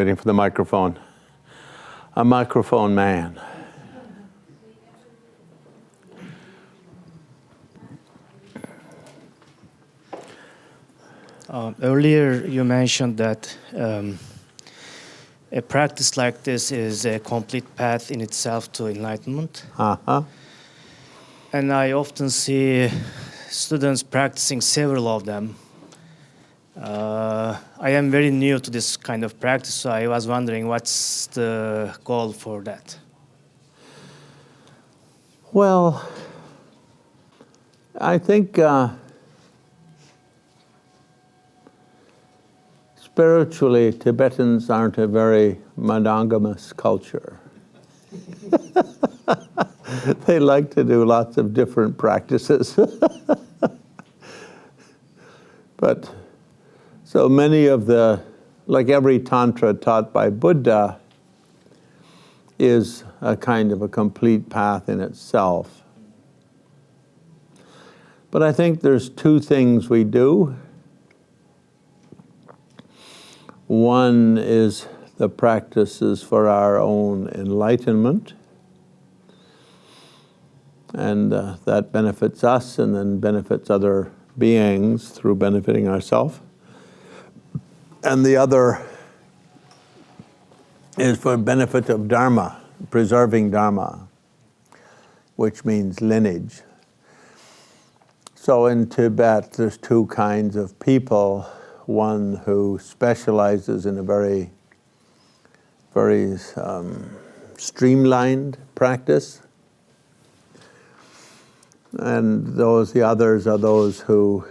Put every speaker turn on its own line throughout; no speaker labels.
waiting for the microphone. A microphone man.
Earlier you mentioned that a practice like this is a complete path in itself to enlightenment.
Uh-huh.
And I often see students practicing several of them. I am very new to this kind of practice, so I was wondering what's the goal for that?
Well, I think spiritually, Tibetans aren't a very monogamous culture. They like to do lots of different practices. But so many of like every Tantra taught by Buddha is a kind of a complete path in itself. But I think there's two things we do. One is the practices for our own enlightenment, and that benefits us and then benefits other beings through benefiting ourselves. And the other is for benefit of Dharma, preserving Dharma, which means lineage. So in Tibet, there's two kinds of people. One who specializes in a very, very streamlined practice. And the others are those who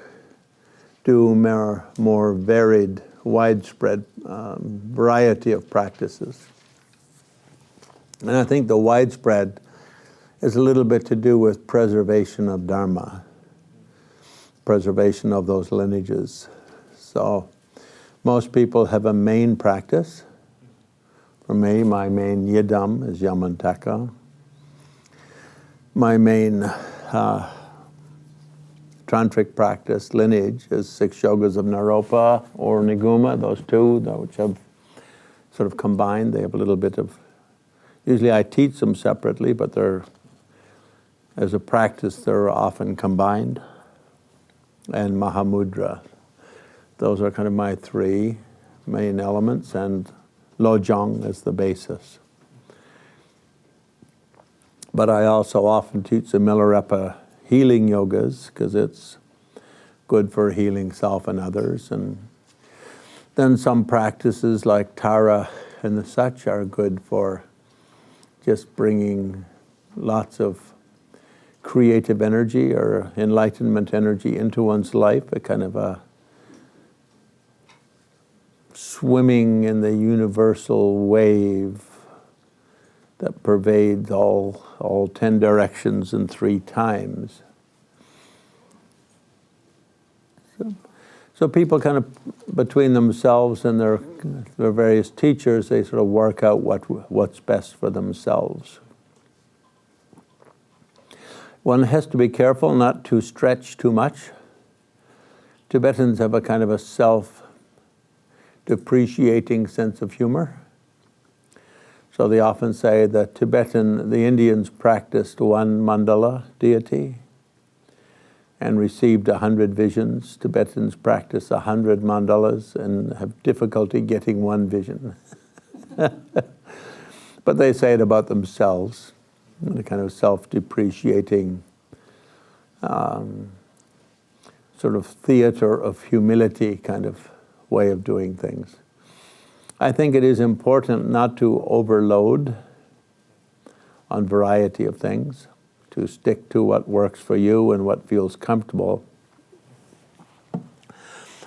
do more varied, widespread variety of practices. And I think the widespread is a little bit to do with preservation of Dharma, preservation of those lineages. So most people have a main practice. For me, my main yidam is Yamantaka. My main tantric practice, lineage, is 6 yogas of Naropa or Niguma, those two, which have sort of combined. They have a little bit of, usually I teach them separately, but as a practice, they're often combined. And Mahamudra. Those are kind of my 3 main elements, and Lojong is the basis. But I also often teach the Milarepa healing yogas because it's good for healing self and others. And then some practices like Tara and the such are good for just bringing lots of creative energy or enlightenment energy into one's life, a kind of a swimming in the universal wave that pervades all 10 directions and 3 times. So people kind of, between themselves and their various teachers, they sort of work out what's best for themselves. One has to be careful not to stretch too much. Tibetans have a kind of a self-depreciating sense of humor. So they often say that the Indians practiced 1 mandala deity and received 100 visions. Tibetans practice 100 mandalas and have difficulty getting 1 vision. But they say it about themselves, in a kind of self-depreciating sort of theater of humility kind of way of doing things. I think it is important not to overload on variety of things, to stick to what works for you and what feels comfortable.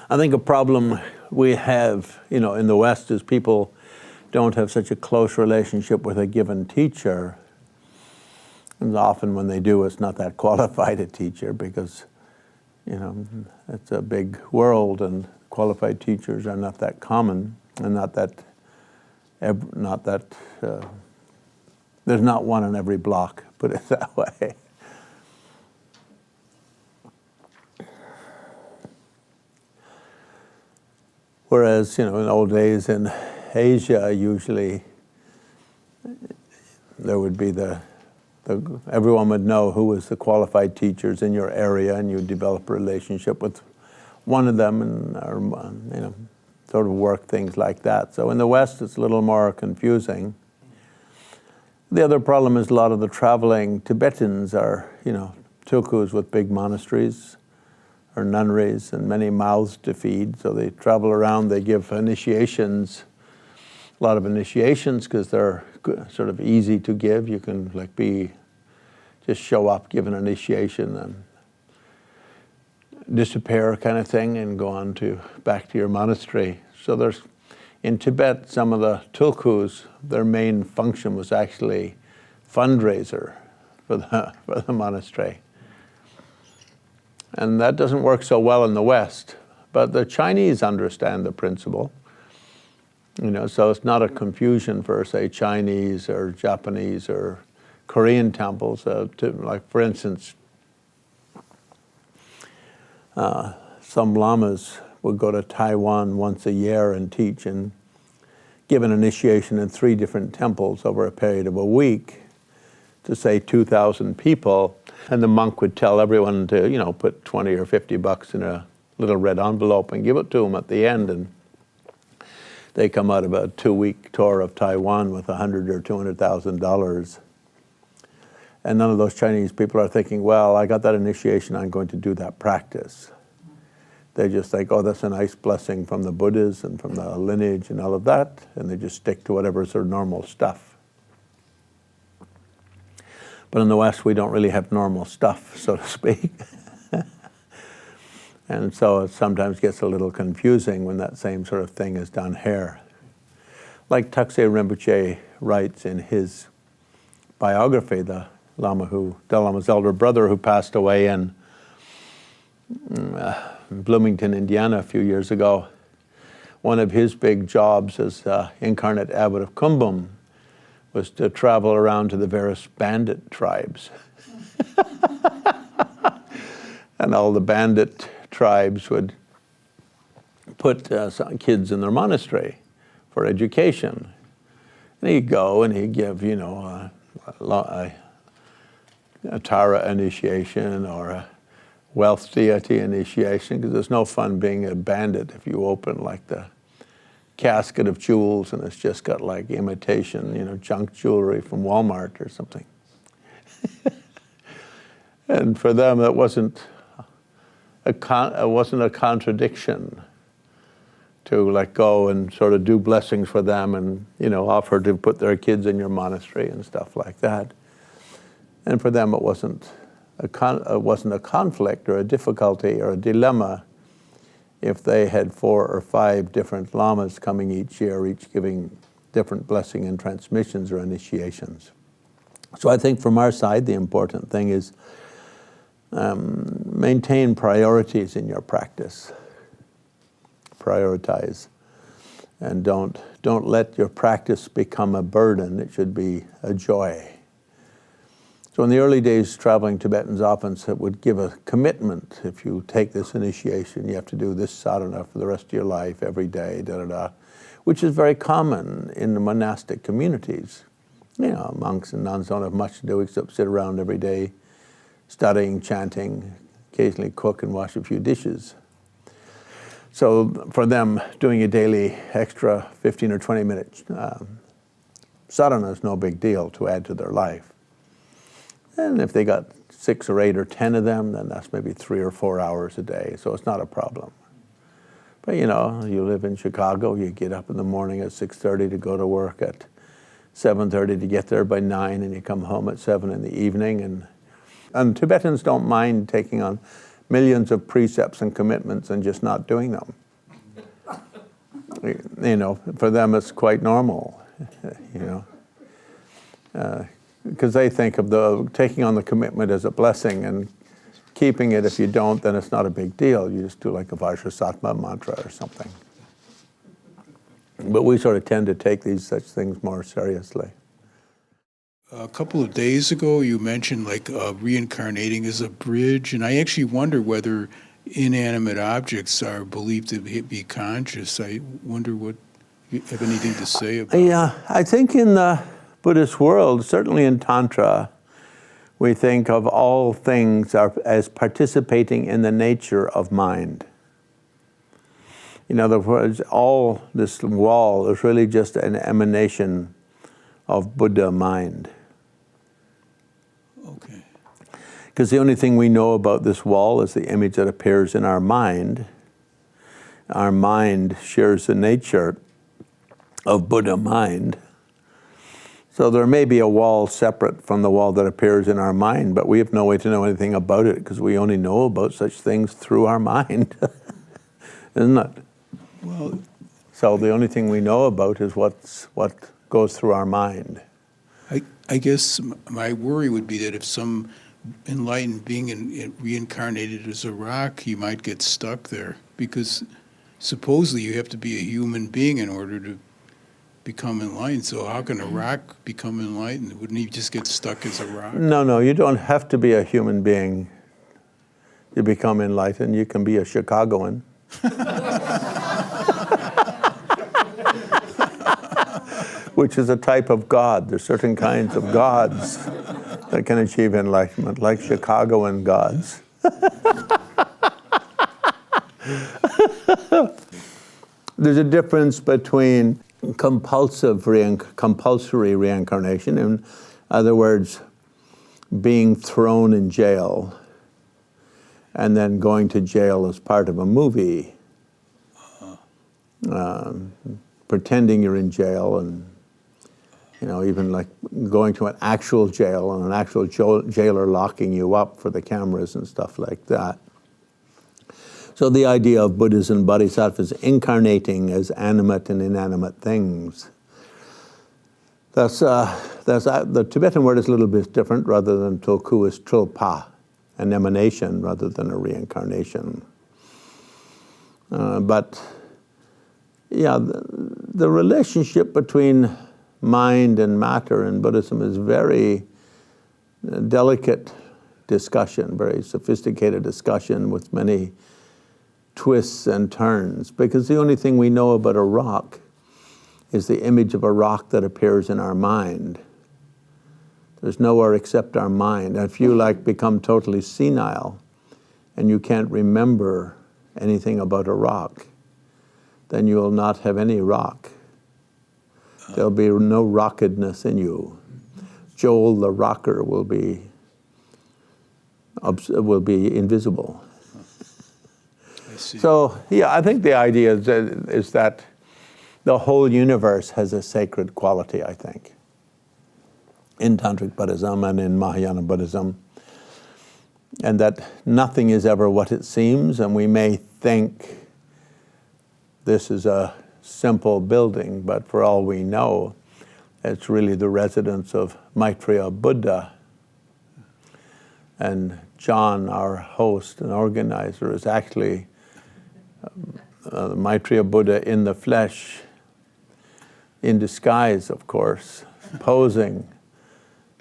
I think a problem we have, in the West is people don't have such a close relationship with a given teacher. And often when they do, it's not that qualified a teacher because, it's a big world and qualified teachers are not that common. And there's not one on every block, put it that way. Whereas, in old days in Asia, usually there would be everyone would know who was the qualified teachers in your area, and you develop a relationship with one of them, and sort of work things like that. So in the West, it's a little more confusing. The other problem is a lot of the traveling Tibetans are, tulkus with big monasteries or nunneries and many mouths to feed. So they travel around, they give initiations, a lot of initiations, because they're sort of easy to give. You can just show up, give an initiation, and disappear kind of thing, and go on back to your monastery. So in Tibet, some of the tulkus, their main function was actually fundraiser for the monastery. And that doesn't work so well in the West, but the Chinese understand the principle. So it's not a confusion for, say, Chinese or Japanese or Korean temples. Like, for instance, some lamas would go to Taiwan once a year and teach and give an initiation in 3 different temples over a period of a week to, say, 2,000 people. And the monk would tell everyone to, put 20 or 50 bucks in a little red envelope and give it to them at the end. And they come out of a 2-week tour of Taiwan with $100,000 or $200,000. And none of those Chinese people are thinking, well, I got that initiation, I'm going to do that practice. They just think, oh, that's a nice blessing from the Buddhas and from the lineage and all of that, and they just stick to whatever's their normal stuff. But in the West, we don't really have normal stuff, so to speak. And so it sometimes gets a little confusing when that same sort of thing is done here. Like Taksé Rinpoche writes in his biography, the Dalai Lama's elder brother who passed away in Bloomington, Indiana a few years ago. One of his big jobs as incarnate abbot of Kumbum was to travel around to the various bandit tribes. And all the bandit tribes would put some kids in their monastery for education. And he'd go and he'd give, a Tara initiation or a wealth deity initiation, because there's no fun being a bandit if you open like the casket of jewels and it's just got like imitation, junk jewelry from Walmart or something. And for them, it wasn't a contradiction to go and sort of do blessings for them and offer to put their kids in your monastery and stuff like that. And for them, it wasn't a conflict or a difficulty or a dilemma if they had 4 or 5 different lamas coming each year, each giving different blessing and transmissions or initiations. So I think from our side, the important thing is maintain priorities in your practice. Prioritize. And don't let your practice become a burden. It should be a joy. So in the early days, traveling Tibetans often would give a commitment. If you take this initiation, you have to do this sadhana for the rest of your life, every day, which is very common in the monastic communities. Monks and nuns don't have much to do except sit around every day, studying, chanting, occasionally cook and wash a few dishes. So for them, doing a daily extra 15 or 20 minute sadhana is no big deal to add to their life. And if they got 6 or 8 or 10 of them, then that's maybe 3 or 4 hours a day, so it's not a problem. But you live in Chicago, you get up in the morning at 6:30 to go to work at 7:30 to get there by 9, and you come home at 7 in the evening. And Tibetans don't mind taking on millions of precepts and commitments and just not doing them. For them it's quite normal, because they think of taking on the commitment as a blessing, and keeping it, if you don't, then it's not a big deal. You just do like a Vajrasattva mantra or something. But we sort of tend to take such things more seriously.
A couple of days ago, you mentioned reincarnating as a bridge, and I actually wonder whether inanimate objects are believed to be conscious. I wonder what You have anything to say about
Yeah, I think in the Buddhist world, certainly in Tantra, we think of all things as participating in the nature of mind. In other words, all this wall is really just an emanation of Buddha mind.
Okay.
Because the only thing we know about this wall is the image that appears in our mind. Our mind shares the nature of Buddha mind. So there may be a wall separate from the wall that appears in our mind, but we have no way to know anything about it because we only know about such things through our mind. Isn't it?
Well,
so the only thing we know about is what goes through our mind.
I guess my worry would be that if some enlightened being reincarnated as a rock, he might get stuck there, because supposedly you have to be a human being in order to become enlightened. So how can a rock become enlightened? Wouldn't he just get stuck as a rock?
No, you don't have to be a human being to become enlightened. You can be a Chicagoan. Which is a type of God. There's certain kinds of gods that can achieve enlightenment, like Chicagoan gods. There's a difference between compulsory reincarnation, in other words, being thrown in jail and then going to jail as part of a movie, pretending you're in jail, and even like going to an actual jail and an actual jailer locking you up for the cameras and stuff like that. So the idea of Buddhas and Bodhisattvas incarnating as animate and inanimate things. The Tibetan word is a little bit different. Rather than tulku is trilpa, an emanation rather than a reincarnation. But yeah, the relationship between mind and matter in Buddhism is very delicate discussion, very sophisticated discussion with many twists and turns, because the only thing we know about a rock is the image of a rock that appears in our mind. There's nowhere except our mind. And if you become totally senile and you can't remember anything about a rock, then you will not have any rock. There'll be no rockedness in you. Joel the rocker will be invisible.
I see.
So yeah, I think the idea is that the whole universe has a sacred quality, I think, in Tantric Buddhism and in Mahayana Buddhism, and that nothing is ever what it seems, and we may think this is a simple building, but for all we know, it's really the residence of Maitreya Buddha. And John, our host and organizer, is actually Maitreya Buddha in the flesh, in disguise, of course, posing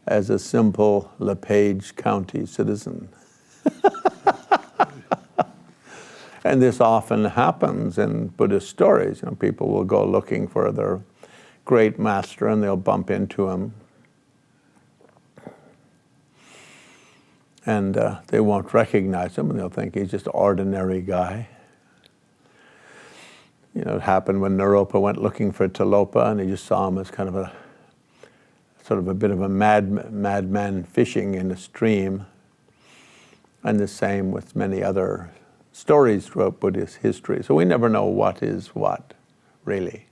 as a simple LePage County citizen. And this often happens in Buddhist stories. People will go looking for their great master and they'll bump into him. And they won't recognize him and they'll think he's just an ordinary guy. It happened when Naropa went looking for Tilopa, and he just saw him as kind of a bit of a madman fishing in a stream. And the same with many other stories throughout Buddhist history. So we never know what is what, really.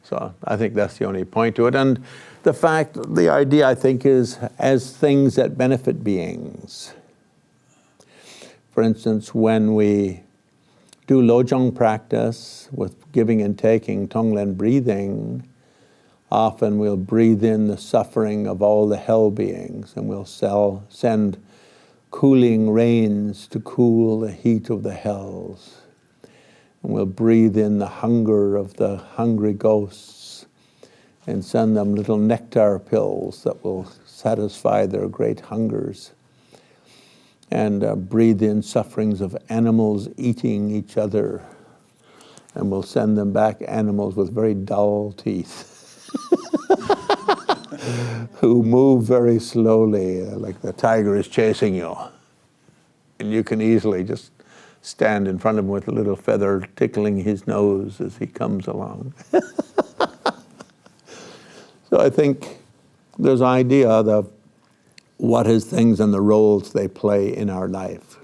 So I think that's the only point to it. And the idea, I think, is as things that benefit beings. For instance, when we do Lojong practice with giving and taking, Tonglen breathing, often we'll breathe in the suffering of all the hell beings, and we'll send cooling rains to cool the heat of the hells. And we'll breathe in the hunger of the hungry ghosts and send them little nectar pills that will satisfy their great hungers. And breathe in sufferings of animals eating each other and we'll send them back animals with very dull teeth who move very slowly, like the tiger is chasing you. And you can easily just stand in front of him with a little feather tickling his nose as he comes along. So I think there's an idea of what is things and the roles they play in our life.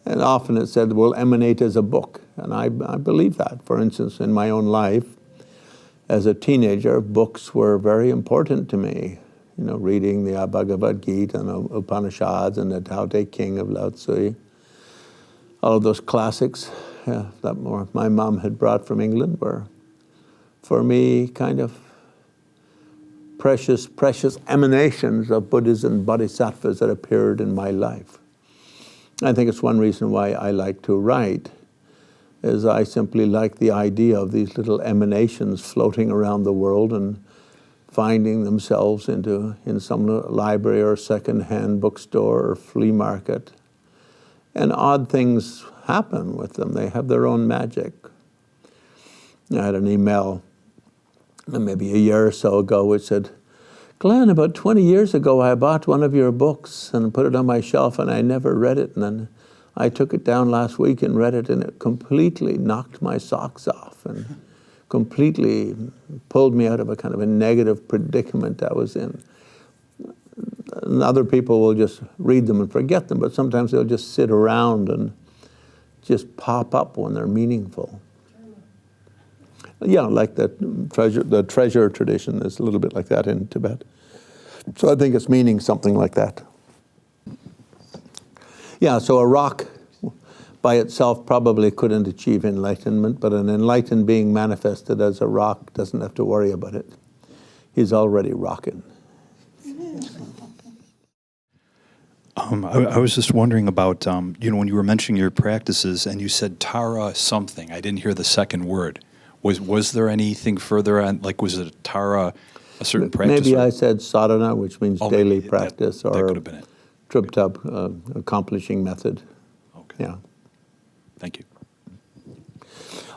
And often it's said will emanate as a book, and I believe that. For instance, in my own life, as a teenager, books were very important to me. You know, reading the Bhagavad Gita and Upanishads and the Tao Te Ching of Lao Tzu, all of those classics that my mom had brought from England were, for me, kind of precious, precious emanations of Buddhas and Bodhisattvas that appeared in my life. I think it's one reason why I like to write, is I simply like the idea of these little emanations floating around the world and finding themselves in some library or second-hand bookstore or flea market. And odd things happen with them. They have their own magic. I had an email maybe a year or so ago which said, Glenn, about 20 years ago I bought one of your books and put it on my shelf and I never read it. And then I took it down last week and read it, and it completely knocked my socks off and completely pulled me out of a kind of a negative predicament I was in. And other people will just read them and forget them, but sometimes they'll just sit around and just pop up when they're meaningful. Yeah, like the treasure tradition is a little bit like that in Tibet. So I think it's meaning something like that. Yeah, so a rock by itself probably couldn't achieve enlightenment, but an enlightened being manifested as a rock doesn't have to worry about it. He's already rocking.
I was just wondering about, when you were mentioning your practices and you said Tara something, I didn't hear the second word. Was there anything further on, like was it Tara, a certain practice?
Maybe I said sadhana, which means daily practice,
that
or
could have been it.
Triptap, accomplishing method.
Okay.
Yeah.
Thank you.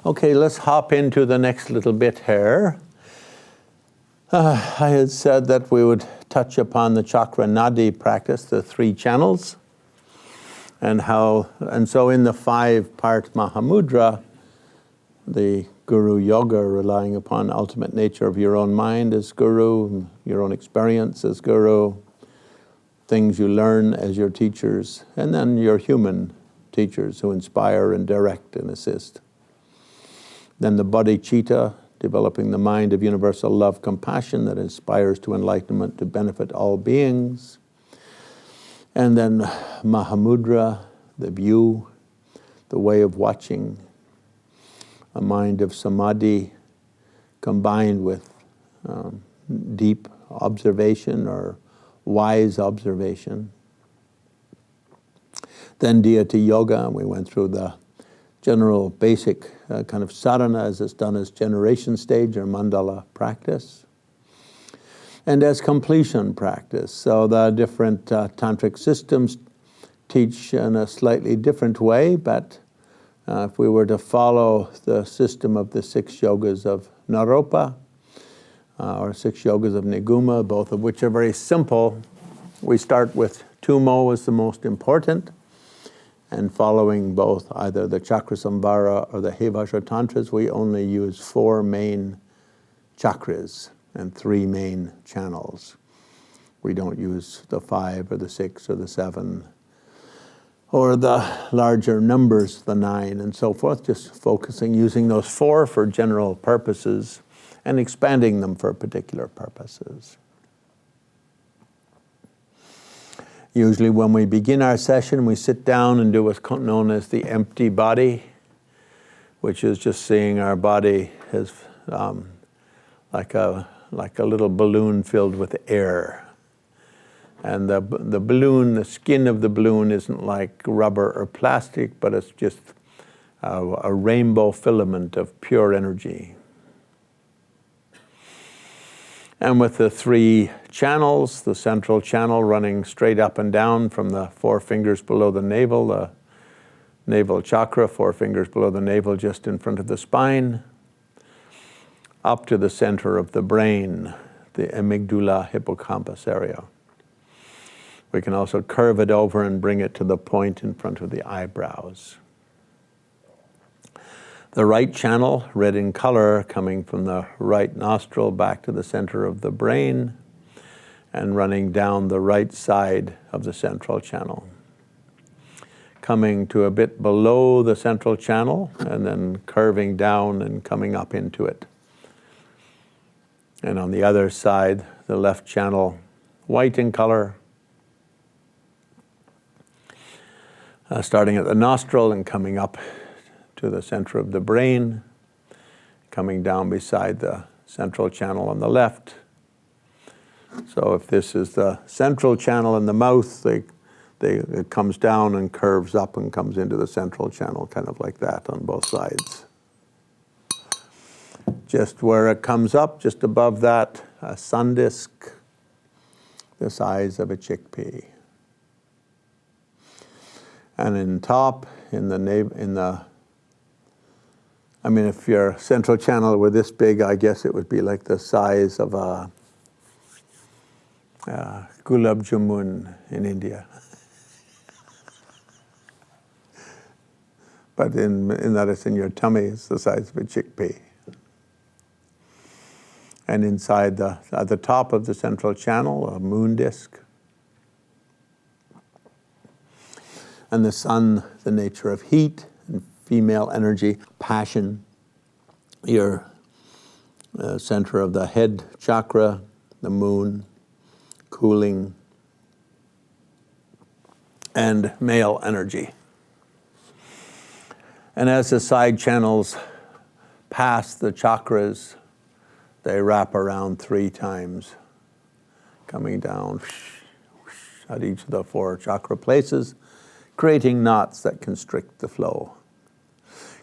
Okay, let's hop into the next little bit here. I had said that we would touch upon the chakra nadi practice, the 3 channels, and so in the 5-part Mahamudra, the guru yoga, relying upon ultimate nature of your own mind as guru, your own experience as guru, things you learn as your teachers, and then your human teachers who inspire and direct and assist. Then the bodhicitta, developing the mind of universal love, compassion that inspires to enlightenment to benefit all beings. And then Mahamudra, the view, the way of watching, a mind of samadhi combined with deep observation or wise observation. Then deity yoga, and we went through the general basic kind of sadhana as it's done as generation stage or mandala practice. And as completion practice. So the different tantric systems teach in a slightly different way, but if we were to follow the system of the 6 yogas of Naropa, or 6 yogas of Niguma, both of which are very simple, we start with Tumo as the most important, and following both either the Chakrasamvara or the Hevajra Tantras, we only use 4 main chakras and 3 main channels. We don't use the 5 or the 6 or the 7 or the larger numbers, the 9 and so forth, just focusing, using those 4 for general purposes and expanding them for particular purposes. Usually when we begin our session, we sit down and do what's known as the empty body, which is just seeing our body as like a little balloon filled with air. And the balloon, the skin of the balloon isn't like rubber or plastic, but it's just a rainbow filament of pure energy. And with the 3 channels, the central channel running straight up and down from the 4 fingers below the navel, the navel chakra, 4 fingers below the navel, just in front of the spine, up to the center of the brain, the amygdala hippocampus area. We can also curve it over and bring it to the point in front of the eyebrows. The right channel, red in color, coming from the right nostril back to the center of the brain and running down the right side of the central channel. Coming to a bit below the central channel and then curving down and coming up into it. And on the other side, the left channel, white in color, starting at the nostril and coming up to the center of the brain, coming down beside the central channel on the left. So if this is the central channel in the mouth, it comes down and curves up and comes into the central channel, kind of like that on both sides. Just where it comes up, just above that, a sun disk, the size of a chickpea. And in top, if your central channel were this big, I guess it would be like the size of a gulab jamun in India. But in that it's in your tummy, it's the size of a chickpea. And inside at the top of the central channel, a moon disk. And the sun, the nature of heat and female energy, passion, your center of the head chakra, the moon, cooling, and male energy. And as the side channels pass the chakras, they wrap around 3 times, coming down at each of the 4 chakra places, creating knots that constrict the flow.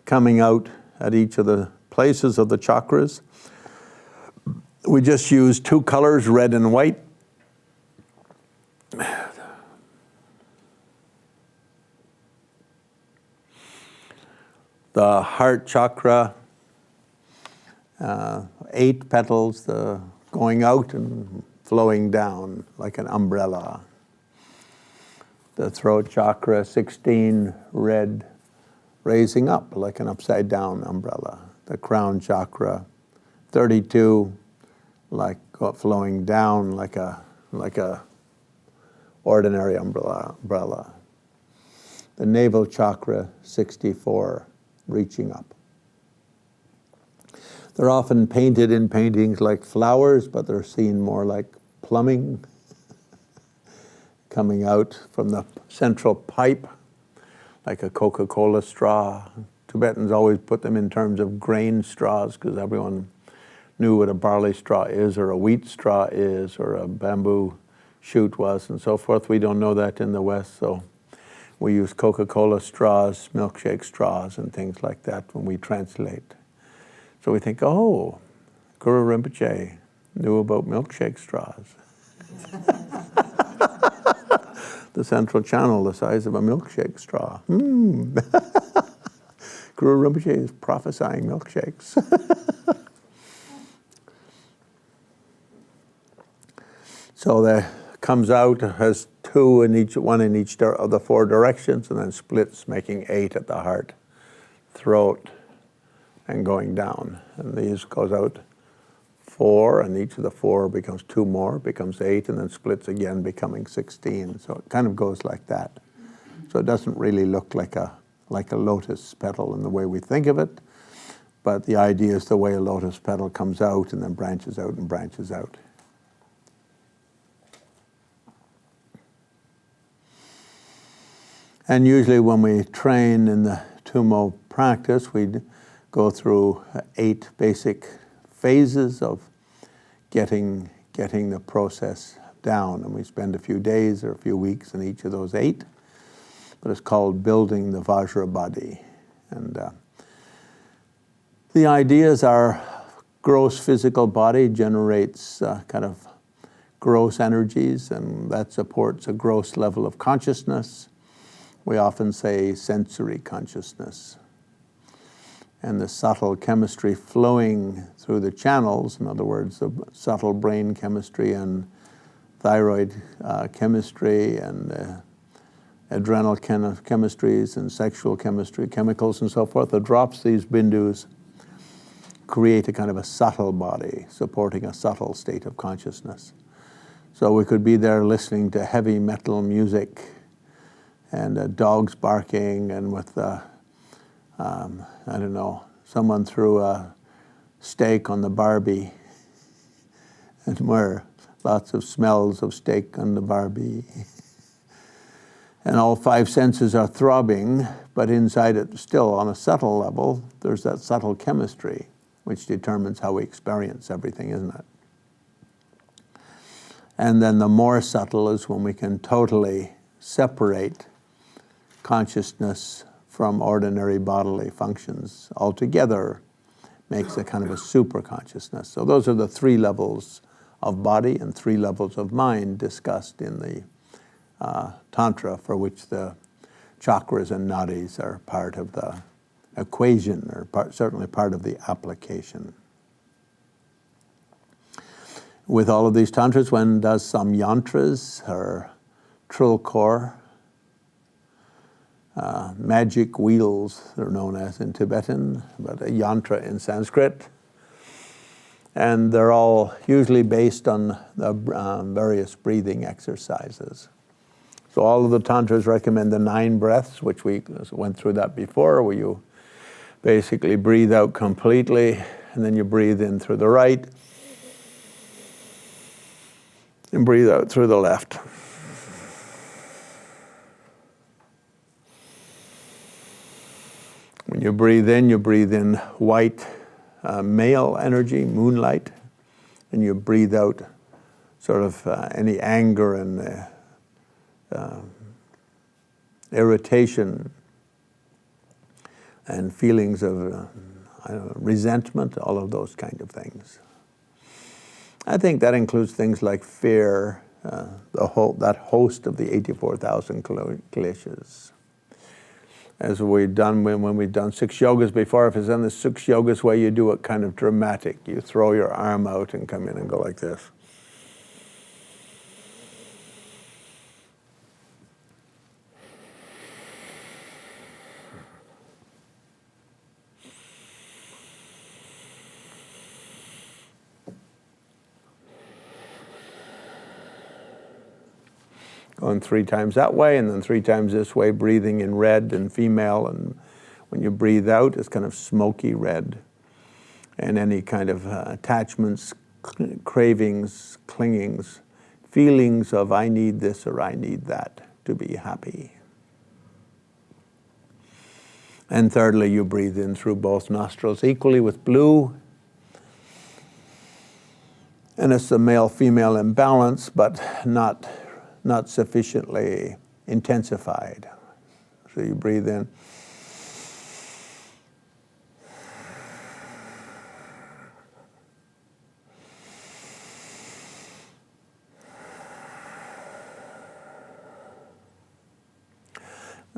Coming out at each of the places of the chakras, we just use 2 colors, red and white. The heart chakra, 8 petals, going out and flowing down like an umbrella. The throat chakra, 16, red, raising up like an upside down umbrella. The crown chakra, 32, like flowing down like a ordinary umbrella. The navel chakra, 64, reaching up. They're often painted in paintings like flowers, but they're seen more like plumbing, coming out from the central pipe, like a Coca-Cola straw. Tibetans always put them in terms of grain straws because everyone knew what a barley straw is, or a wheat straw is, or a bamboo shoot was, and so forth. We don't know that in the West, so we use Coca-Cola straws, milkshake straws, and things like that when we translate. So we think, oh, Guru Rinpoche knew about milkshake straws. The central channel, the size of a milkshake straw. Guru Rinpoche is prophesying milkshakes. So that comes out, has 2 in each, 1 in each of the 4 directions, and then splits, making 8 at the heart, throat, and going down. And these goes out 4, and each of the 4 becomes 2 more, becomes 8, and then splits again, becoming 16. So it kind of goes like that. So it doesn't really look like a lotus petal in the way we think of it, but the idea is the way a lotus petal comes out and then branches out and branches out. And usually when we train in the Tummo practice, we go through 8 basic phases of getting the process down. And we spend a few days or a few weeks in each of those 8. But it's called building the Vajra body. And the idea is our gross physical body generates kind of gross energies, and that supports a gross level of consciousness. we often say sensory consciousness. And the subtle chemistry flowing through the channels, in other words, the subtle brain chemistry and thyroid chemistry and adrenal chemistries and sexual chemistry, chemicals and so forth, that drops these bindus create a kind of a subtle body, supporting a subtle state of consciousness. So we could be there listening to heavy metal music and dogs barking, and with I don't know, someone threw a steak on the Barbie, and where lots of smells of steak on the Barbie. And all five senses are throbbing, but inside it, still on a subtle level, there's that subtle chemistry which determines how we experience everything, isn't it? And then the more subtle is when we can totally separate consciousness from ordinary bodily functions altogether, makes a kind of a super consciousness. So those are the three levels of body and three levels of mind discussed in the Tantra, for which the chakras and nadis are part of the equation, or certainly part of the application. With all of these tantras, one does some yantras, or trilkor, magic wheels, they're known as in Tibetan, but a yantra in Sanskrit. And they're all usually based on the various breathing exercises. So all of the tantras recommend the 9 breaths, which we went through that before, where you basically breathe out completely, and then you breathe in through the right, and breathe out through the left. When you breathe in white male energy, moonlight, and you breathe out sort of any anger and irritation and feelings of resentment, all of those kind of things. I think that includes things like fear, that host of the 84,000 kleshas. As we've done when we've done 6 yogas before, if it's done the 6 yogas way, you do it kind of dramatic. You throw your arm out and come in and go like this. Going 3 times that way, and then 3 times this way, breathing in red and female, and when you breathe out, it's kind of smoky red. And any kind of attachments, cravings, clingings, feelings of I need this or I need that to be happy. And thirdly, you breathe in through both nostrils equally with blue. And it's the male-female imbalance, but not sufficiently intensified. So you breathe in.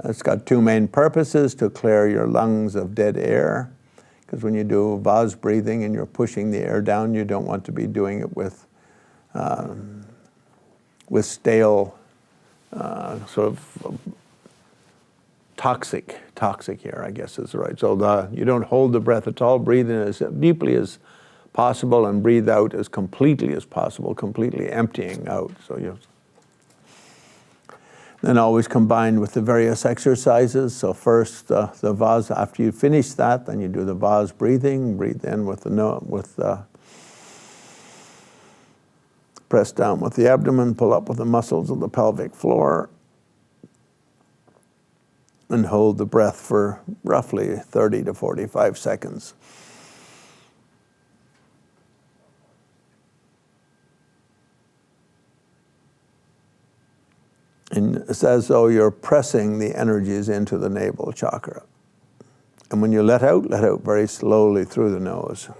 It's got 2 main purposes: to clear your lungs of dead air, because when you do vase breathing and you're pushing the air down, you don't want to be doing it with stale, sort of toxic air, I guess is right. So you don't hold the breath at all. Breathe in as deeply as possible and breathe out as completely as possible, completely emptying out. So you then always combined with the various exercises. So first the vase, after you finish that, then you do the vase breathing. Breathe in with press down with the abdomen, pull up with the muscles of the pelvic floor, and hold the breath for roughly 30 to 45 seconds. And it's as though you're pressing the energies into the navel chakra. And when you let out very slowly through the nose.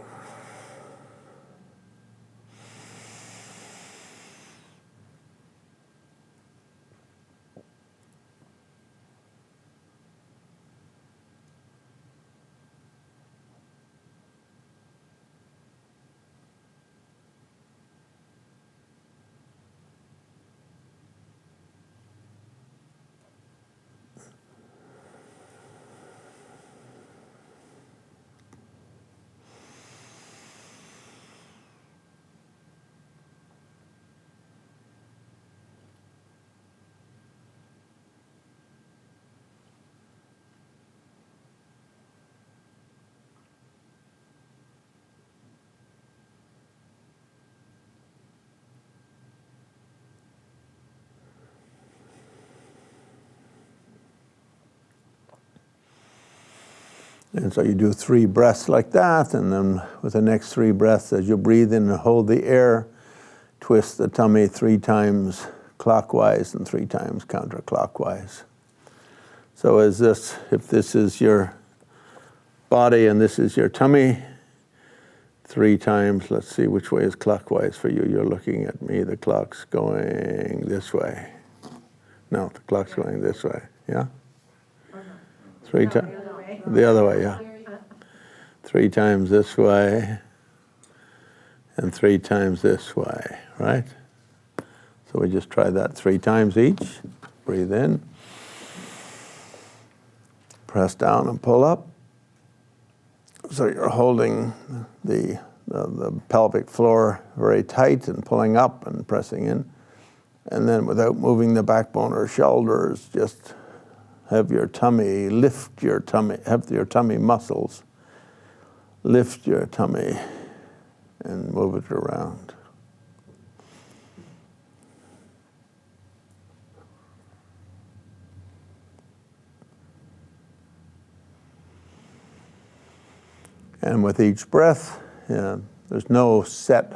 And so you do 3 breaths like that, and then with the next 3 breaths, as you breathe in and hold the air, twist the tummy 3 times clockwise and 3 times counterclockwise. So if this is your body and this is your tummy, 3 times, let's see which way is clockwise for you. You're looking at me, the clock's going this way. No, the clock's going this way, yeah? 3 times, the other way, yeah. 3 times this way, and 3 times this way, right? So we just try that 3 times each. Breathe in. Press down and pull up. So you're holding the pelvic floor very tight and pulling up and pressing in. And then without moving the backbone or shoulders, just have your tummy, lift your tummy, have your tummy muscles, lift your tummy and move it around. And with each breath, there's no set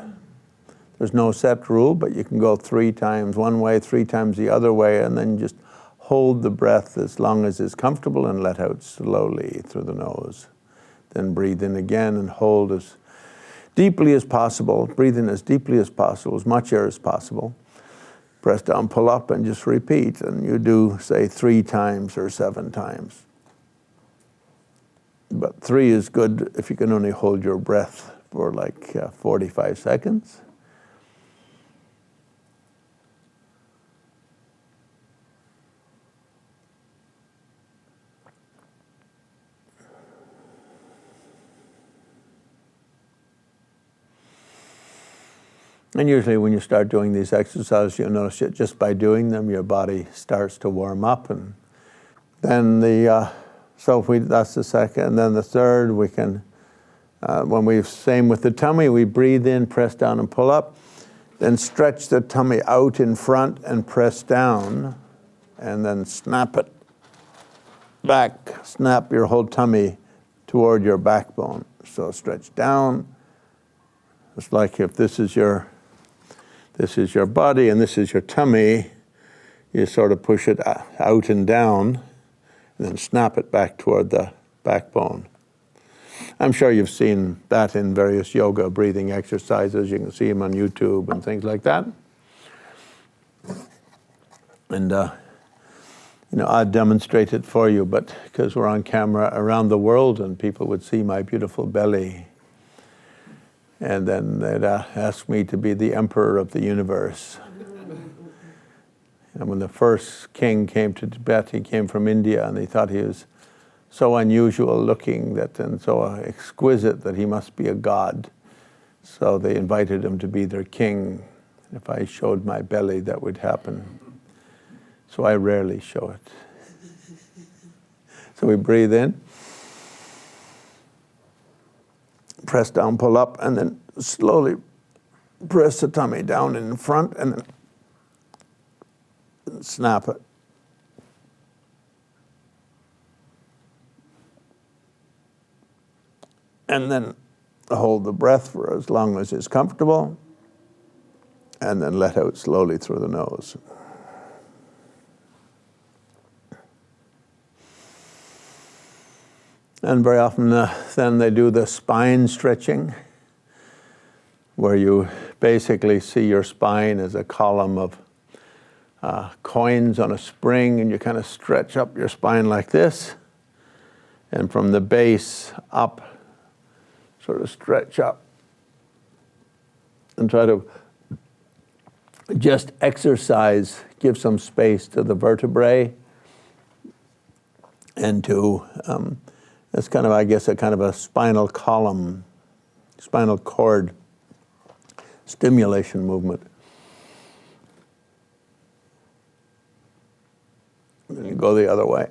rule, but you can go 3 times one way, 3 times the other way, and then just hold the breath as long as it's comfortable and let out slowly through the nose. Then breathe in again and hold as deeply as possible. Breathe in as deeply as possible, as much air as possible. Press down, pull up, and just repeat. And you do, say, 3 times or 7 times. But 3 is good if you can only hold your breath for like 45 seconds. And usually when you start doing these exercises, you'll notice that just by doing them, your body starts to warm up. And then that's the second. And then the third, we can, same with the tummy, we breathe in, press down and pull up. Then stretch the tummy out in front and press down. And then snap it back. Snap your whole tummy toward your backbone. So stretch down. It's like if this is your body and this is your tummy, you sort of push it out and down and then snap it back toward the backbone. I'm sure you've seen that in various yoga breathing exercises. You can see them on YouTube and things like that. And I'd demonstrate it for you, but because we're on camera around the world and people would see my beautiful belly, and then they'd ask me to be the emperor of the universe. And when the first king came to Tibet, he came from India, and they thought he was so unusual looking and so exquisite that he must be a god. So they invited him to be their king. If I showed my belly, that would happen. So I rarely show it. So we breathe in. Press down, pull up, and then slowly press the tummy down in front and then snap it. And then hold the breath for as long as it's comfortable, and then let out slowly through the nose. And very often then they do the spine stretching, where you basically see your spine as a column of coins on a spring, and you kind of stretch up your spine like this, and from the base up, sort of stretch up, and try to just exercise, give some space to the vertebrae, and to it's kind of, I guess, a kind of a spinal column, spinal cord stimulation movement. And then you go the other way.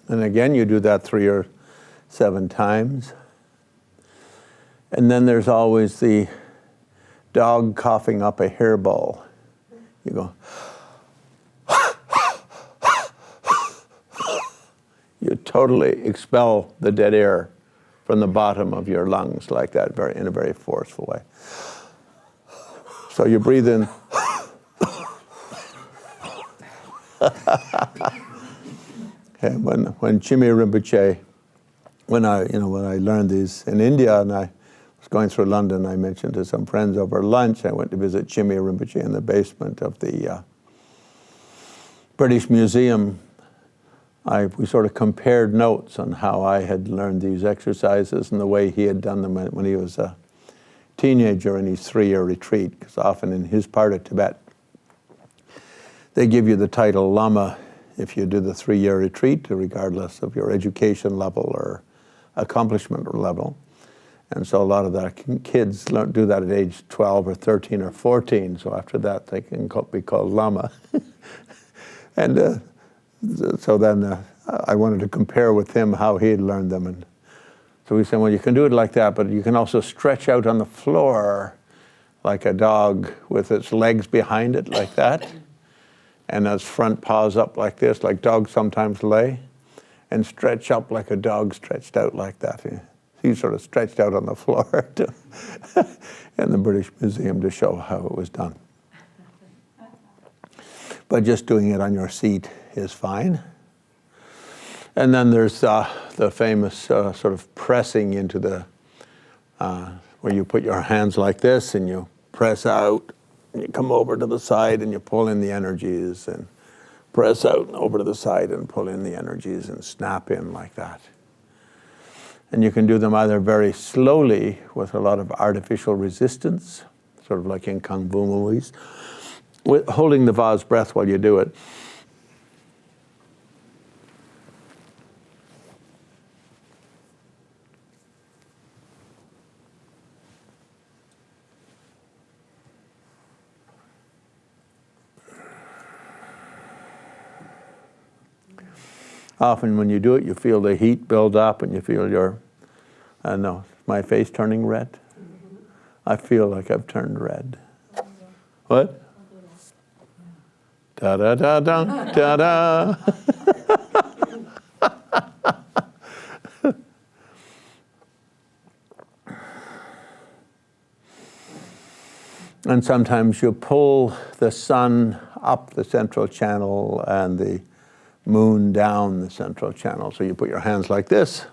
And again, you do that 3 or 7 times. And then there's always the dog coughing up a hairball. You go, you totally expel the dead air from the bottom of your lungs like that, in a very forceful way. So you breathe in. And when Chimay Rinpoche, when I learned these in India, and I was going through London, I mentioned to some friends over lunch, I went to visit Chimay Rinpoche in the basement of the British Museum. We sort of compared notes on how I had learned these exercises and the way he had done them when he was a teenager in his 3-year retreat, because often in his part of Tibet, they give you the title Lama if you do the 3-year retreat, regardless of your education level or accomplishment level. And so a lot of the kids do that at age 12 or 13 or 14, so after that they can be called Lama. And so then I wanted to compare with him how he had learned them. And so we said, well, you can do it like that, but you can also stretch out on the floor like a dog with its legs behind it like that, and its front paws up like this, like dogs sometimes lay, and stretch up like a dog stretched out like that. He sort of stretched out on the floor in the British Museum to show how it was done. But just doing it on your seat is fine. And then there's the famous sort of pressing into the, where you put your hands like this and you press out, and you come over to the side and you pull in the energies, and press out and over to the side and pull in the energies and snap in like that. And you can do them either very slowly with a lot of artificial resistance, sort of like in Kung Fu movies, with holding the vase breath while you do it. Often when you do it, you feel the heat build up and you feel your, I don't know, my face turning red? I feel like I've turned red. What? Da-da-da-da, da-da. And sometimes you pull the sun up the central channel and the moon down the central channel. So you put your hands like this,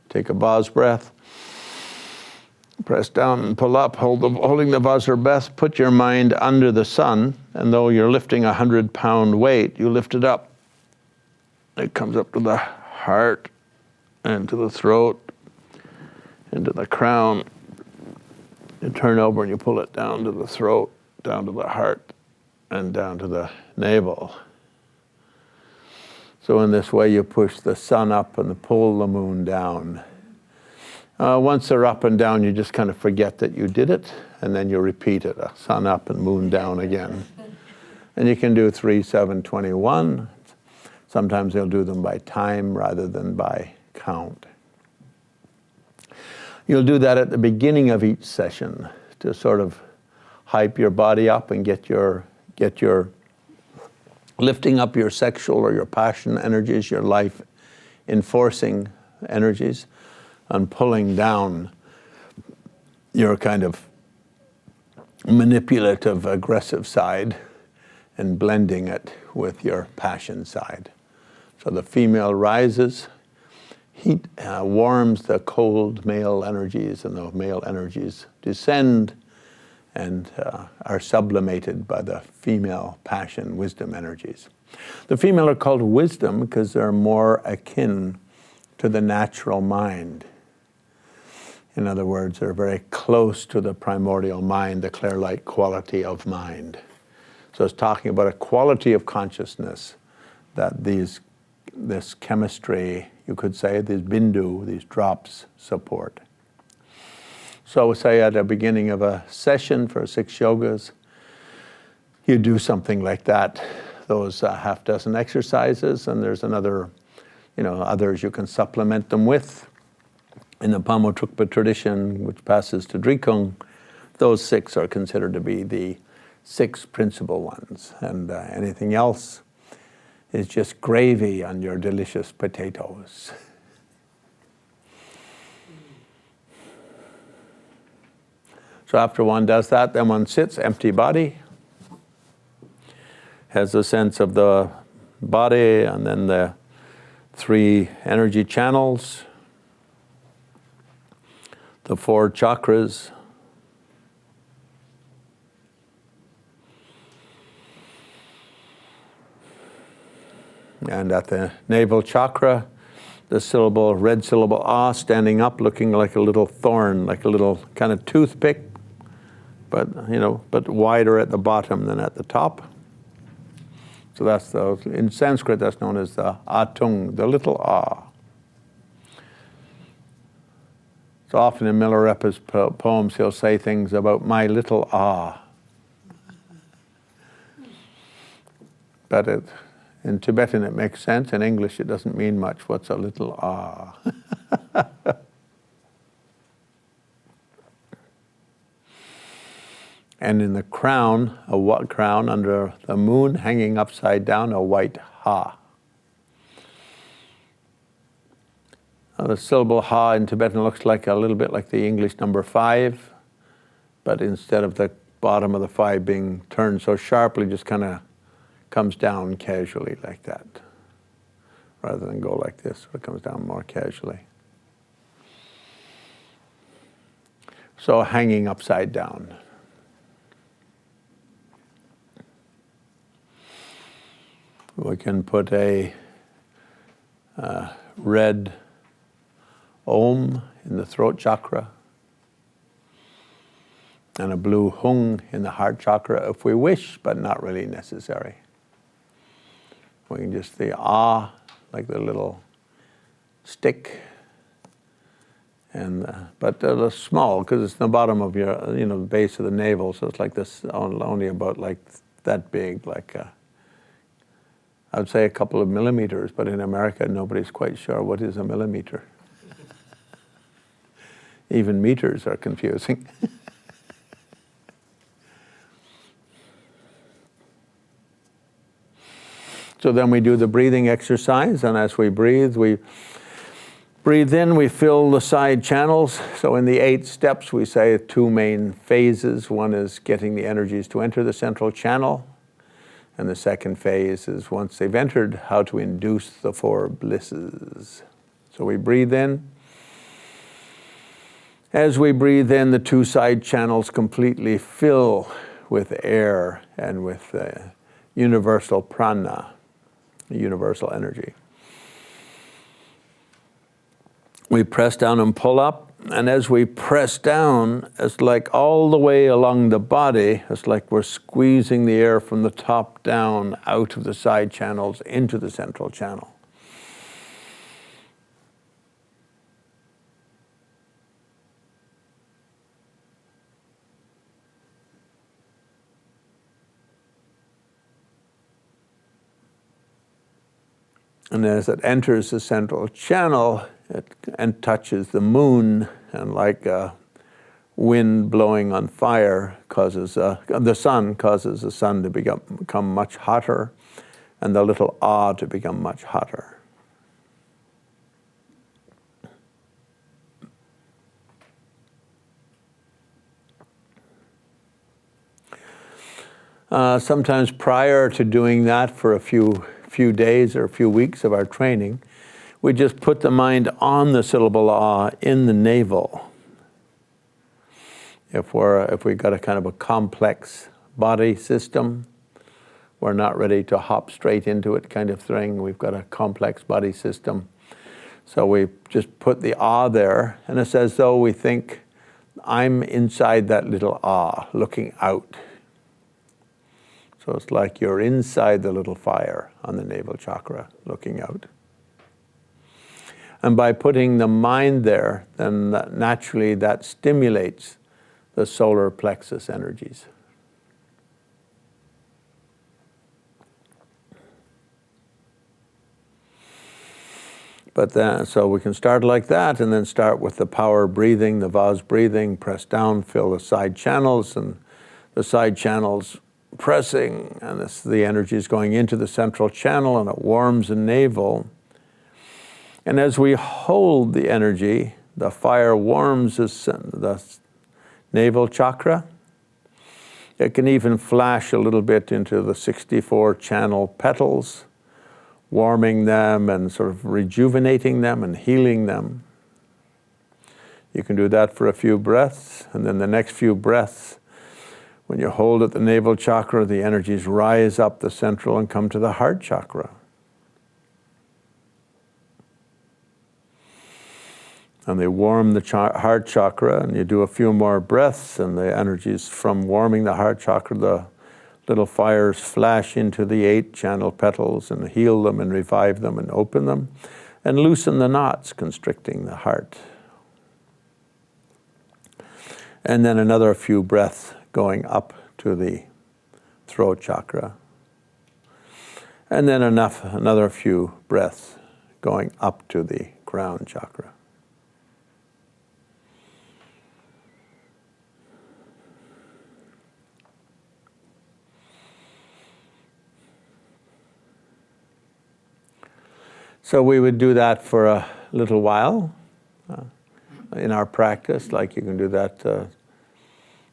take a vase breath, press down and pull up, holding the vase breath, put your mind under the sun, and though you're lifting 100-pound weight, you lift it up. It comes up to the heart and to the throat, into the crown. You turn over and you pull it down to the throat, down to the heart, and down to the navel. So in this way you push the sun up and pull the moon down. Once they're up and down, you just kind of forget that you did it, and then you repeat it, sun up and moon down again. And you can do 3, 7, 21. Sometimes they'll do them by time rather than by count. You'll do that at the beginning of each session to sort of hype your body up and get your lifting up your sexual or your passion energies, your life enforcing energies, and pulling down your kind of manipulative, aggressive side and blending it with your passion side. So the female rises, heat warms the cold male energies, and the male energies descend and are sublimated by the female passion, wisdom energies. The female are called wisdom because they're more akin to the natural mind. In other words, they're very close to the primordial mind, the clear-light quality of mind. So it's talking about a quality of consciousness that this chemistry, you could say, these bindu, these drops, support. So say at the beginning of a session for 6 yogas, you do something like that, those half dozen exercises, and there's another, others you can supplement them with. In the Pamo-Trukpa tradition, which passes to Drikung, those 6 are considered to be the 6 principal ones, and anything else is just gravy on your delicious potatoes. So after one does that, then one sits, empty body, has a sense of the body and then the 3 energy channels, the 4 chakras, and at the navel chakra, the syllable, red syllable ah, standing up, looking like a little thorn, like a little kind of toothpick, but but wider at the bottom than at the top. So that's in Sanskrit that's known as the atung, the little ah. So often in Milarepa's poems he'll say things about my little ah. But in Tibetan it makes sense, in English it doesn't mean much. What's a little ah? And in the crown, a crown under the moon hanging upside down, a white ha. Now, the syllable ha in Tibetan looks like a little bit like the English number 5, but instead of the bottom of the 5 being turned so sharply, just kind of comes down casually like that, rather than go like this, it comes down more casually. So hanging upside down. We can put a red Om in the throat chakra and a blue Hung in the heart chakra if we wish, but not really necessary. We can just the ah, like the little stick, and but they're small because it's the bottom of your, the base of the navel, so it's like this, only about like that big, like I'd say a couple of millimeters, but in America nobody's quite sure what is a millimeter. Even meters are confusing. So then we do the breathing exercise, and as we breathe in, we fill the side channels. So in the 8 steps we say 2 main phases. One is getting the energies to enter the central channel, and the second phase is once they've entered, how to induce the 4 blisses. So we breathe in. As we breathe in, the 2 side channels completely fill with air and with universal prana, universal energy. We press down and pull up, and as we press down, it's like all the way along the body, it's like we're squeezing the air from the top down out of the side channels into the central channel. And as it enters the central channel, and touches the moon, and like wind blowing on fire causes the sun causes the sun to become much hotter, and the little ah to become much hotter. Sometimes prior to doing that, for a few days or a few weeks of our training, we just put the mind on the syllable ah in the navel. If we've got a kind of a complex body system, we're not ready to hop straight into it kind of thing. We've got a complex body system. So we just put the ah there, and it's as though we think, I'm inside that little ah, looking out. So it's like you're inside the little fire on the navel chakra, looking out. And by putting the mind there, then naturally that stimulates the solar plexus energies. But then, so we can start like that, and then start with the power breathing, the vase breathing, press down, fill the side channels, and the side channels pressing, and the energy is going into the central channel, and it warms the navel. And as we hold the energy, the fire warms the navel chakra. It can even flash a little bit into the 64 channel petals, warming them and sort of rejuvenating them and healing them. You can do that for a few breaths, and then the next few breaths, when you hold at the navel chakra, the energies rise up the central and come to the heart chakra. And they warm the heart chakra, and you do a few more breaths, and the energies from warming the heart chakra, the little fires flash into the 8 channel petals and heal them and revive them and open them and loosen the knots constricting the heart. And then another few breaths going up to the throat chakra. And then another few breaths going up to the crown chakra. So we would do that for a little while in our practice, like you can do that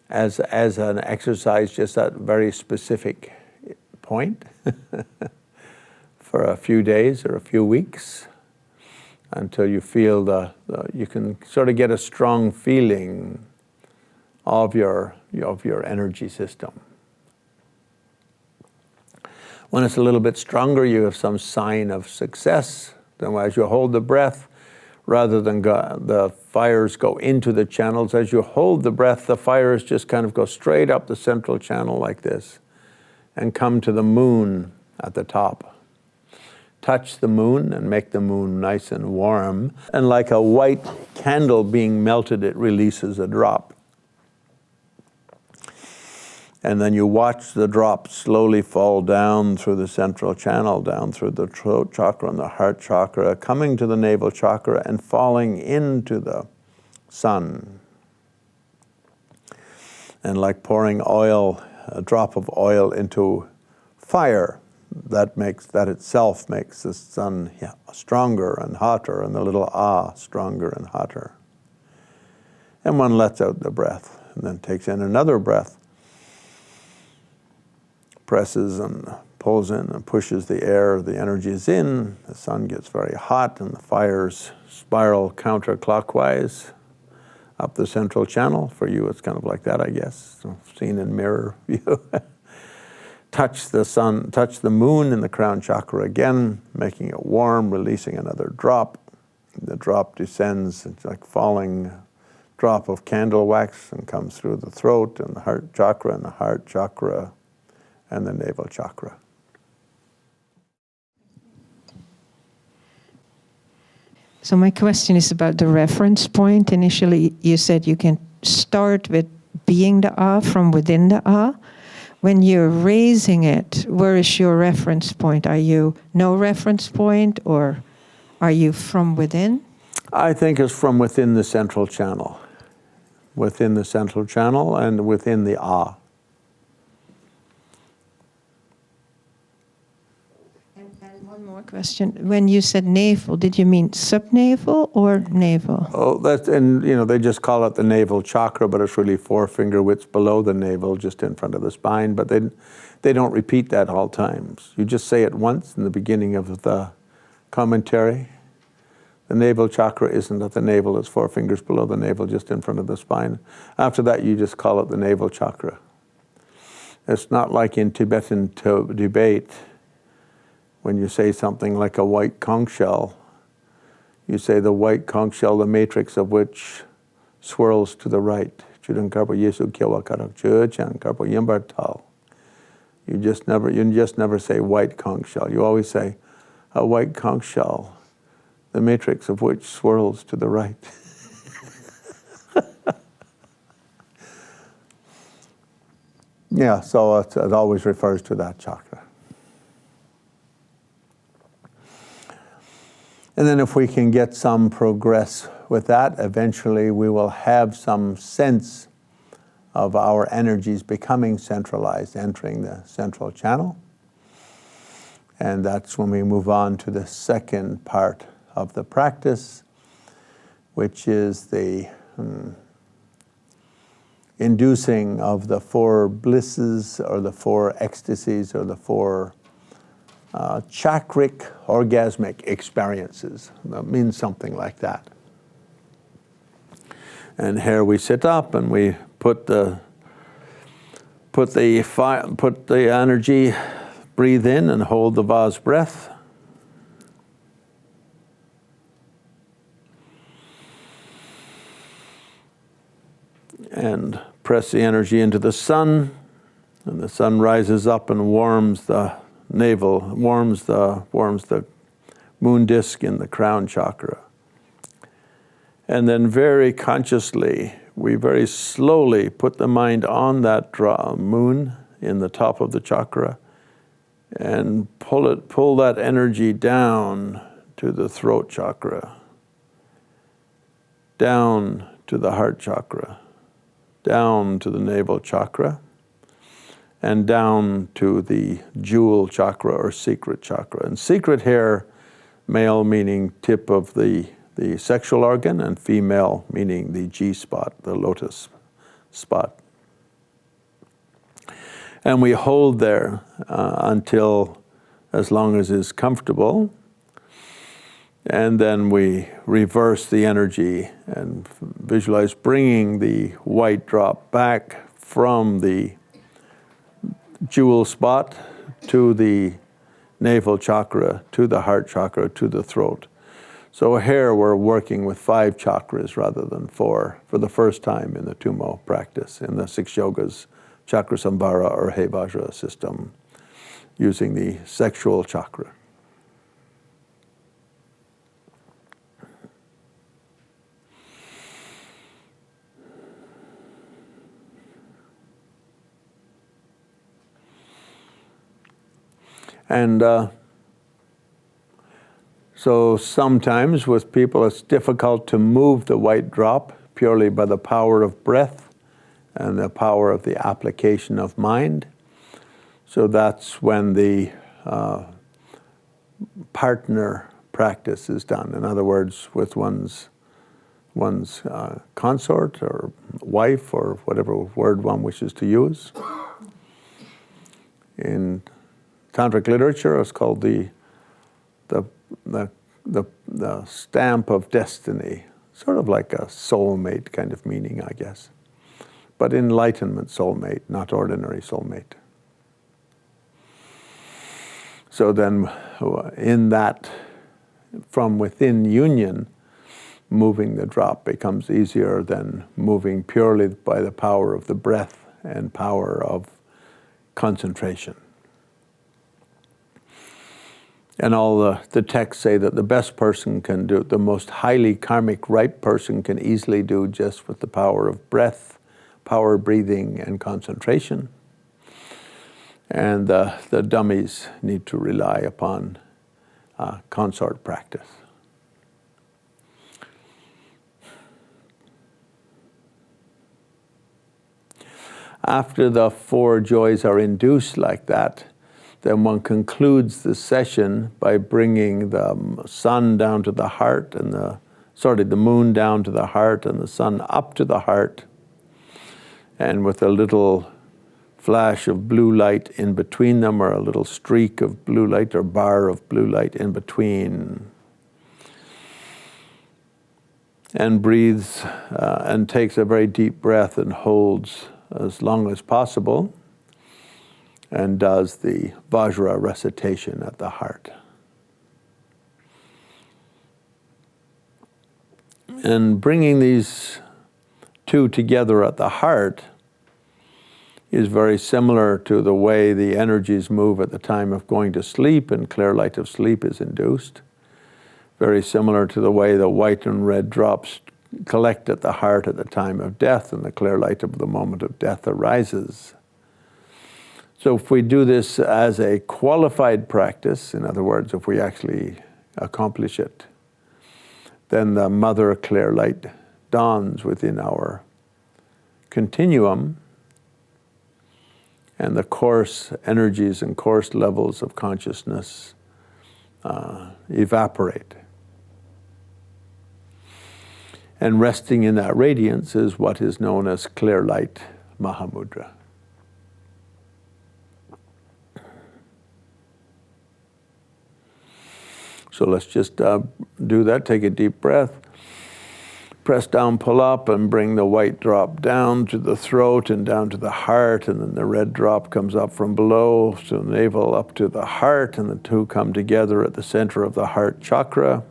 as an exercise, just at a very specific point for a few days or a few weeks until you feel you can sort of get a strong feeling of your energy system. When it's a little bit stronger, you have some sign of success. Then as you hold the breath, rather than the fires go into the channels, as you hold the breath, the fires just kind of go straight up the central channel like this and come to the moon at the top. Touch the moon and make the moon nice and warm. And like a white candle being melted, it releases a drop. And then you watch the drop slowly fall down through the central channel, down through the throat chakra and the heart chakra, coming to the navel chakra and falling into the sun. And like pouring oil, a drop of oil into fire, that itself makes the sun stronger and hotter, and the little stronger and hotter. And one lets out the breath, and then takes in another breath, presses and pulls in and pushes the air, the energy is in, the sun gets very hot, and the fires spiral counterclockwise up the central channel. For you, it's kind of like that, I guess, so seen in mirror view. Touch the sun, touch the moon in the crown chakra again, making it warm, releasing another drop. The drop descends, it's like falling drop of candle wax, and comes through the throat and the heart chakra and the heart chakra and the navel chakra.
So my question is about the reference point. Initially, you said you can start with being the from within the When you're raising it, where is your reference point? Are you no reference point, or are you from within?
I think it's from within the central channel. Within the central channel and within the
And one more question. When you said navel, did you mean subnavel or navel?
Oh, they just call it the navel chakra, but it's really 4 finger widths below the navel, just in front of the spine. But they don't repeat that all times. You just say it once in the beginning of the commentary. The navel chakra isn't at the navel, it's 4 fingers below the navel, just in front of the spine. After that, you just call it the navel chakra. It's not like in Tibetan debate, when you say something like a white conch shell, you say the white conch shell, the matrix of which swirls to the right. You just never say white conch shell. You always say a white conch shell, the matrix of which swirls to the right. Yeah, so it always refers to that chakra. And then if we can get some progress with that, eventually we will have some sense of our energies becoming centralized, entering the central channel. And that's when we move on to the second part of the practice, which is the inducing of the four blisses, or the four ecstasies, or the four chakric orgasmic experiences. That means something like that. And here we sit up and we put the energy, breathe in and hold the vase breath. And press the energy into the sun, and the sun rises up and warms the navel, warms the moon disk in the crown chakra. And then very consciously, we very slowly put the mind on that moon in the top of the chakra and pull that energy down to the throat chakra, down to the heart chakra, down to the navel chakra, and down to the jewel chakra or secret chakra. And secret here, male meaning tip of the sexual organ, and female meaning the G-spot, the lotus spot. And we hold there until as long as is comfortable. And then we reverse the energy and visualize bringing the white drop back from the jewel spot to the navel chakra, to the heart chakra, to the throat. So here we're working with 5 chakras rather than 4 for the first time in the Tummo practice, in the 6 yogas, chakra sambhara or He Vajra system, using the sexual chakra. And so sometimes with people it's difficult to move the white drop purely by the power of breath and the power of the application of mind. So that's when the partner practice is done. In other words, with one's consort or wife or whatever word one wishes to use. In Tantric literature, it's called the stamp of destiny, sort of like a soulmate kind of meaning, I guess. But enlightenment soulmate, not ordinary soulmate. So then in that, from within union, moving the drop becomes easier than moving purely by the power of the breath and power of concentration. And all the texts say that the best person can do, the most highly karmic ripe person can easily do just with the power of breath, power breathing, and concentration. And the dummies need to rely upon consort practice. After the 4 joys are induced like that, then one concludes the session by bringing the sun down to the heart and the moon down to the heart and the sun up to the heart, and with a little flash of blue light in between them, or a little streak of blue light or bar of blue light in between. And breathes and takes a very deep breath and holds as long as possible, and does the Vajra recitation at the heart. And bringing these 2 together at the heart is very similar to the way the energies move at the time of going to sleep and clear light of sleep is induced. Very similar to the way the white and red drops collect at the heart at the time of death and the clear light of the moment of death arises. So if we do this as a qualified practice, in other words, if we actually accomplish it then the mother clear light dawns within our continuum, and the coarse energies and coarse levels of consciousness evaporate. And resting in that radiance is what is known as clear light Mahamudra. So let's just do that. Take a deep breath. Press down, pull up, and bring the white drop down to the throat and down to the heart, and then the red drop comes up from below to the navel up to the heart, and the two come together at the center of the heart chakra.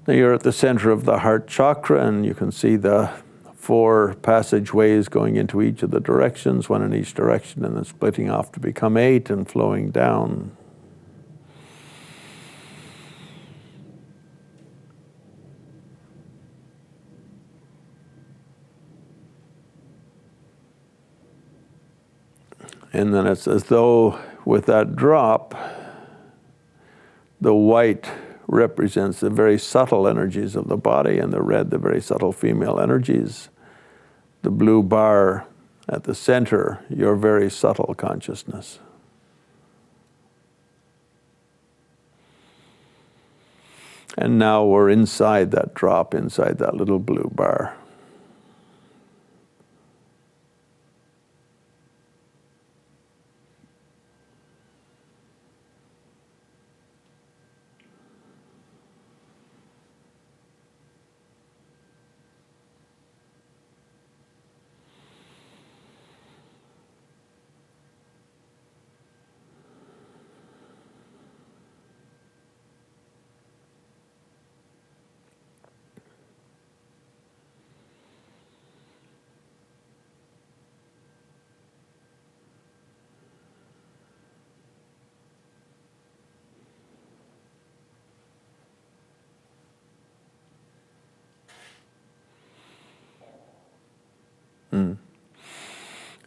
Now you're at the center of the heart chakra, and you can see the 4 passageways going into each of the directions, 1 in each direction, and then splitting off to become 8 and flowing down. And then it's as though with that drop, the white represents the very subtle energies of the body, and the red, the very subtle female energies. The blue bar at the center, your very subtle consciousness. And now we're inside that drop, inside that little blue bar.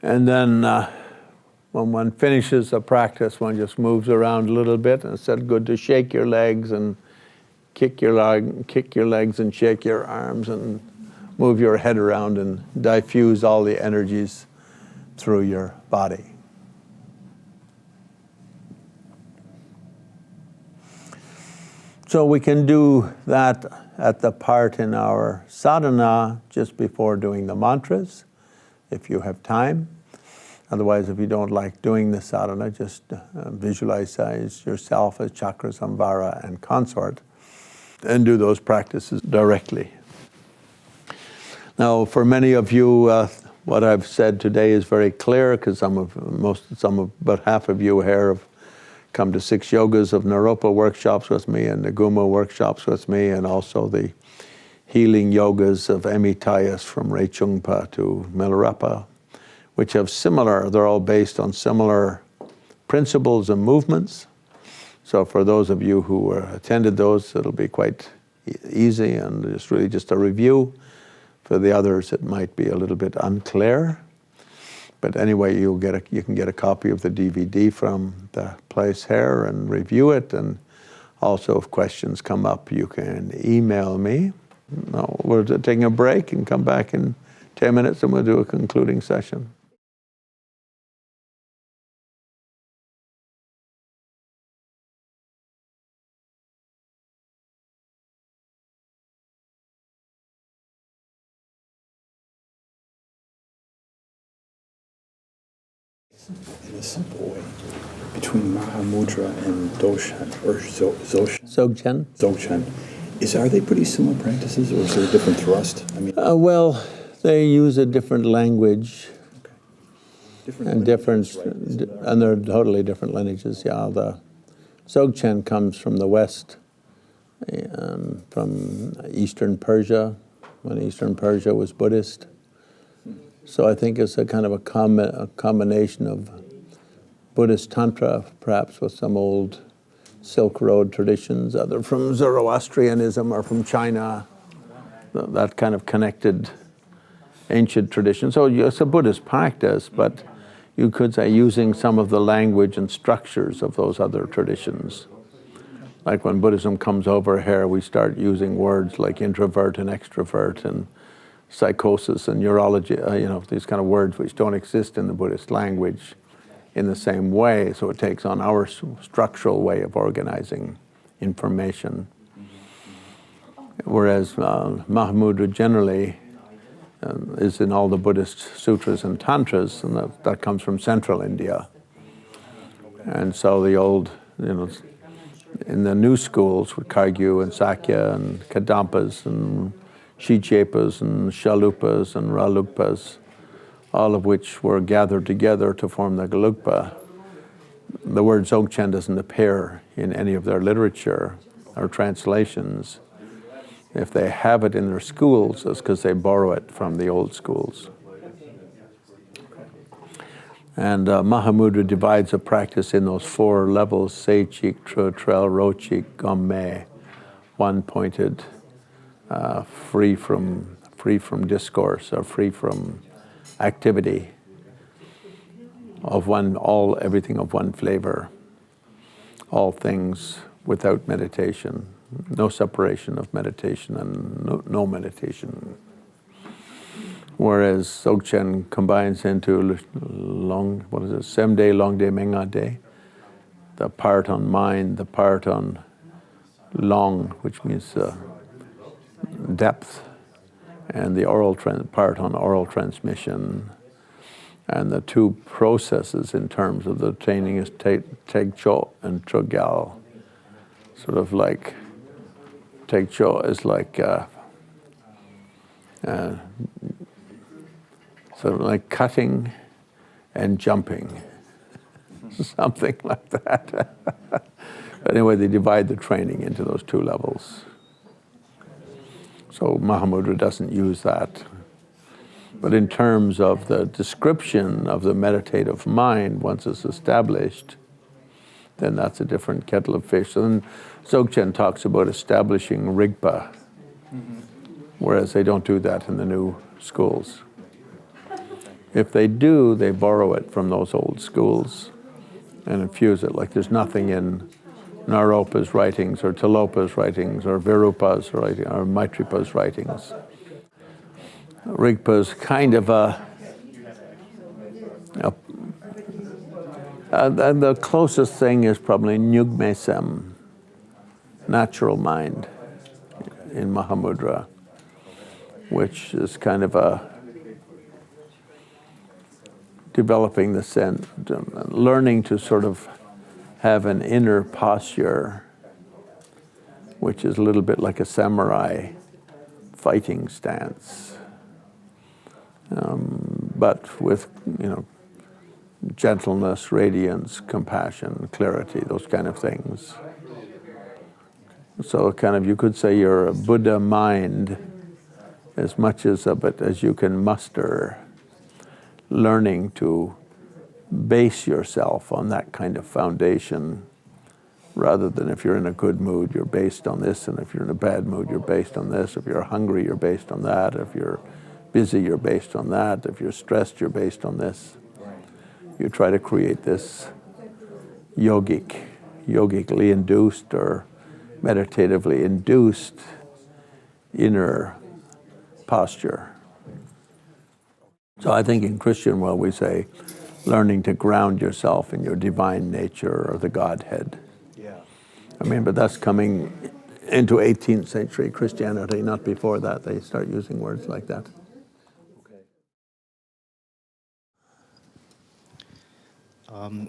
And then when one finishes a practice, one just moves around a little bit, and it's good to shake your legs and kick your legs and shake your arms and move your head around and diffuse all the energies through your body. So we can do that at the part in our sadhana just before doing the mantras, if you have time. Otherwise, if you don't like doing the sadhana, just visualize yourself as Chakrasamvara and consort, and do those practices directly. Now, for many of you, what I've said today is very clear, because about half of you here have come to 6 yogas of Naropa workshops with me and Naguma workshops with me, and also the healing yogas of Emitayas from Rechungpa to Milarepa, which have they're all based on similar principles and movements. So for those of you who attended those, it'll be quite easy, and it's really just a review. For the others, it might be a little bit unclear. But anyway, you can get a copy of the DVD from the place here and review it. And also, if questions come up, you can email me. No, we're taking a break and come back in 10 minutes, and we'll do a concluding session.
In a simple way, between Mahamudra and Doshan, or Dzogchen? Dzogchen. Are they pretty similar practices, or is there a different thrust? I mean,
well, they use a different language.
Okay.
And they're totally different lineages. Yeah, the Dzogchen comes from the west, from Eastern Persia, when Eastern Persia was Buddhist. So I think it's a kind of a combination of Buddhist Tantra, perhaps with some old Silk Road traditions, either from Zoroastrianism or from China, that kind of connected ancient tradition. So it's a Buddhist practice, but you could say using some of the language and structures of those other traditions. Like when Buddhism comes over here, we start using words like introvert and extrovert and psychosis and neurology, these kind of words which don't exist in the Buddhist language in the same way, so it takes on our structural way of organizing information. Whereas Mahamudra generally is in all the Buddhist sutras and tantras, and that comes from central India. And so the old, in the new schools with Kagyu and Sakya and Kadampas and Shichepas and Shalupas and Ralukpas, all of which were gathered together to form the Gelugpa. The word Dzogchen doesn't appear in any of their literature or translations. If they have it in their schools, it's because they borrow it from the old schools. And Mahamudra divides a practice in those 4 levels: Seichik, Trel, Rochik, Gomme, one-pointed, free from discourse or free from activity, everything of one flavor, all things without meditation, no separation of meditation and no meditation. Whereas Dzogchen combines into 7-day, long day, Menga day, the part on mind, the part on long, which means depth, and the part on oral transmission. And the 2 processes in terms of the training is Tegcho and Trogyal. Sort of like, Tegcho is like, sort of like cutting and jumping, something like that. But anyway, they divide the training into those 2 levels. So Mahamudra doesn't use that. But in terms of the description of the meditative mind, once it's established, then that's a different kettle of fish. So then Dzogchen talks about establishing Rigpa, whereas they don't do that in the new schools. If they do, they borrow it from those old schools and infuse it. Like there's nothing in Naropa's writings or Tilopa's writings or Virupa's writings or Maitripa's writings. Rigpa's kind of the closest thing is probably Nyugmesem, natural mind, in Mahamudra, which is kind of developing the sense, learning to sort of have an inner posture, which is a little bit like a samurai fighting stance, but with gentleness, radiance, compassion, clarity, those kind of things. So kind of you could say you're a Buddha mind as much as of it as you can muster, learning to base yourself on that kind of foundation, rather than if you're in a good mood, you're based on this, and if you're in a bad mood, you're based on this. If you're hungry, you're based on that. If you're busy, you're based on that. If you're stressed, you're based on this. You try to create this yogically induced or meditatively induced inner posture. So I think in Christian world we say learning to ground yourself in your divine nature or the Godhead. Yeah. I mean, but that's coming into 18th century Christianity, not before that. They start using words like that.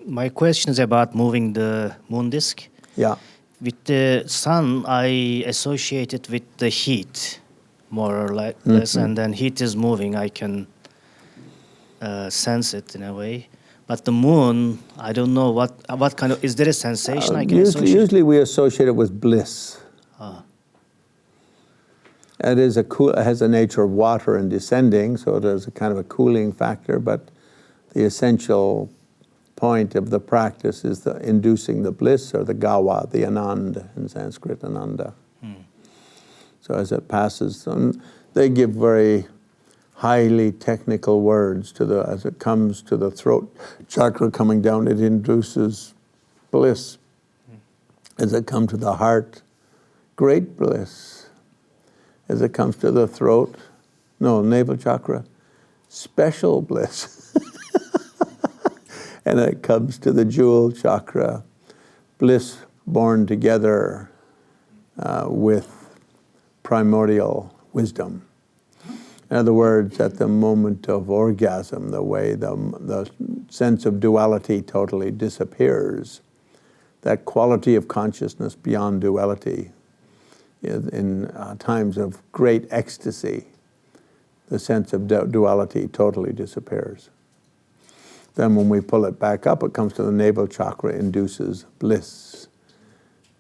My question is about moving the moon disk.
Yeah.
With the sun, I associate it with the heat, more or less, and then heat is moving. I can sense it in a way. But the moon, I don't know what kind of, is there a sensation I can associate?
Usually we associate it with bliss. It has a nature of water and descending, so there's a kind of a cooling factor, but the essential point of the practice is the inducing the bliss or the gawa, the ananda in Sanskrit, ananda. So as it passes, they give very highly technical words as it comes to the throat chakra coming down, it induces bliss. As it comes to the heart, great bliss. As it comes to the throat, navel chakra, special bliss. And it comes to the jewel chakra, bliss born together with primordial wisdom. In other words, at the moment of orgasm, the way the sense of duality totally disappears, that quality of consciousness beyond duality, in times of great ecstasy, the sense of duality totally disappears. Then when we pull it back up, it comes to the navel chakra, induces bliss.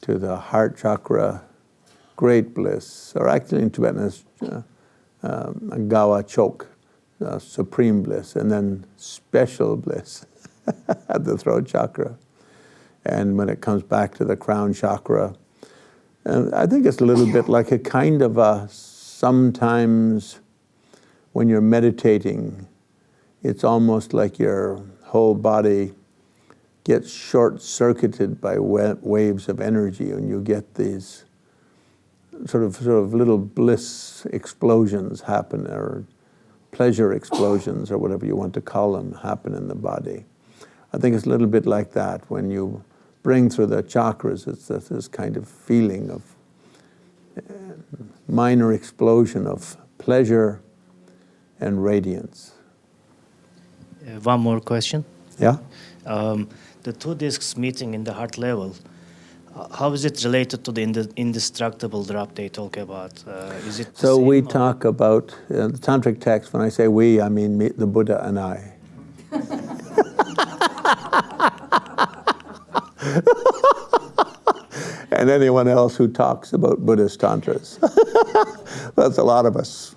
To the heart chakra, great bliss. Or actually in Tibetan, it's gawa chok, supreme bliss, and then special bliss at the throat chakra. And when it comes back to the crown chakra, I think it's a little bit like a kind of sometimes when you're meditating, it's almost like your whole body gets short-circuited by waves of energy, and you get these sort of little bliss explosions happen, or pleasure explosions, or whatever you want to call them, happen in the body. I think it's a little bit like that. When you bring through the chakras, it's this kind of feeling of minor explosion of pleasure and radiance.
One more question.
Yeah?
The two discs meeting in the heart level, how is it related to the indestructible drop they talk about? Is it
so we
same,
talk about, the tantric text, when I say we, I mean me, the Buddha and I. And anyone else who talks about Buddhist tantras. That's a lot of us.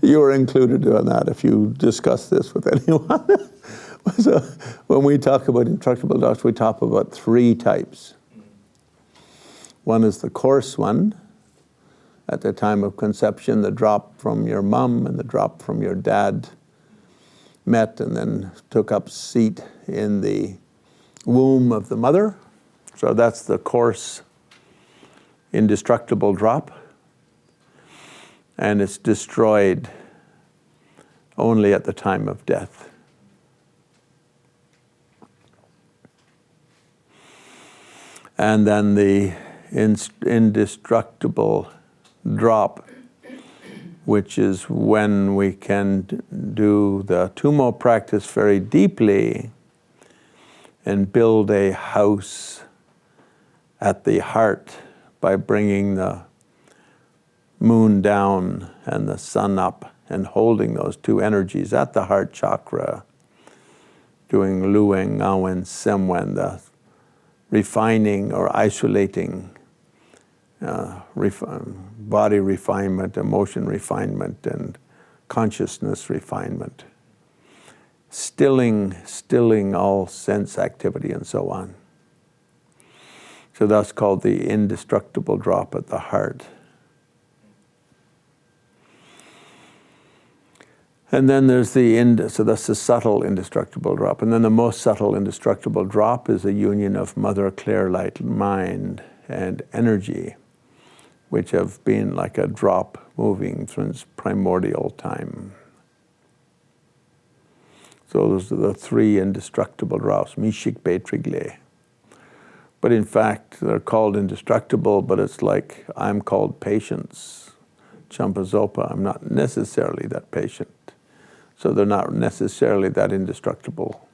You are included in that if you discuss this with anyone. So when we talk about indestructible drops, we talk about three types. One is the coarse one. At the time of conception, the drop from your mom and the drop from your dad met and then took up seat in the womb of the mother. So that's the coarse, indestructible drop. And it's destroyed only at the time of death. And then the indestructible drop, which is when we can do the Tumo practice very deeply and build a house at the heart by bringing the moon down and the sun up and holding those two energies at the heart chakra, doing Lueng, Ngawen, Semwen, the refining or isolating body refinement, emotion refinement, and consciousness refinement. Stilling all sense activity and so on. So that's called the indestructible drop at the heart. And then there's so that's the subtle indestructible drop. And then the most subtle indestructible drop is a union of Mother Clear Light Mind and energy, which have been like a drop moving since primordial time. So those are the three indestructible drops, Mishik Betrigle. But in fact, they're called indestructible, but it's like I'm called patience. Champazopa, I'm not necessarily that patient. So they're not necessarily that indestructible.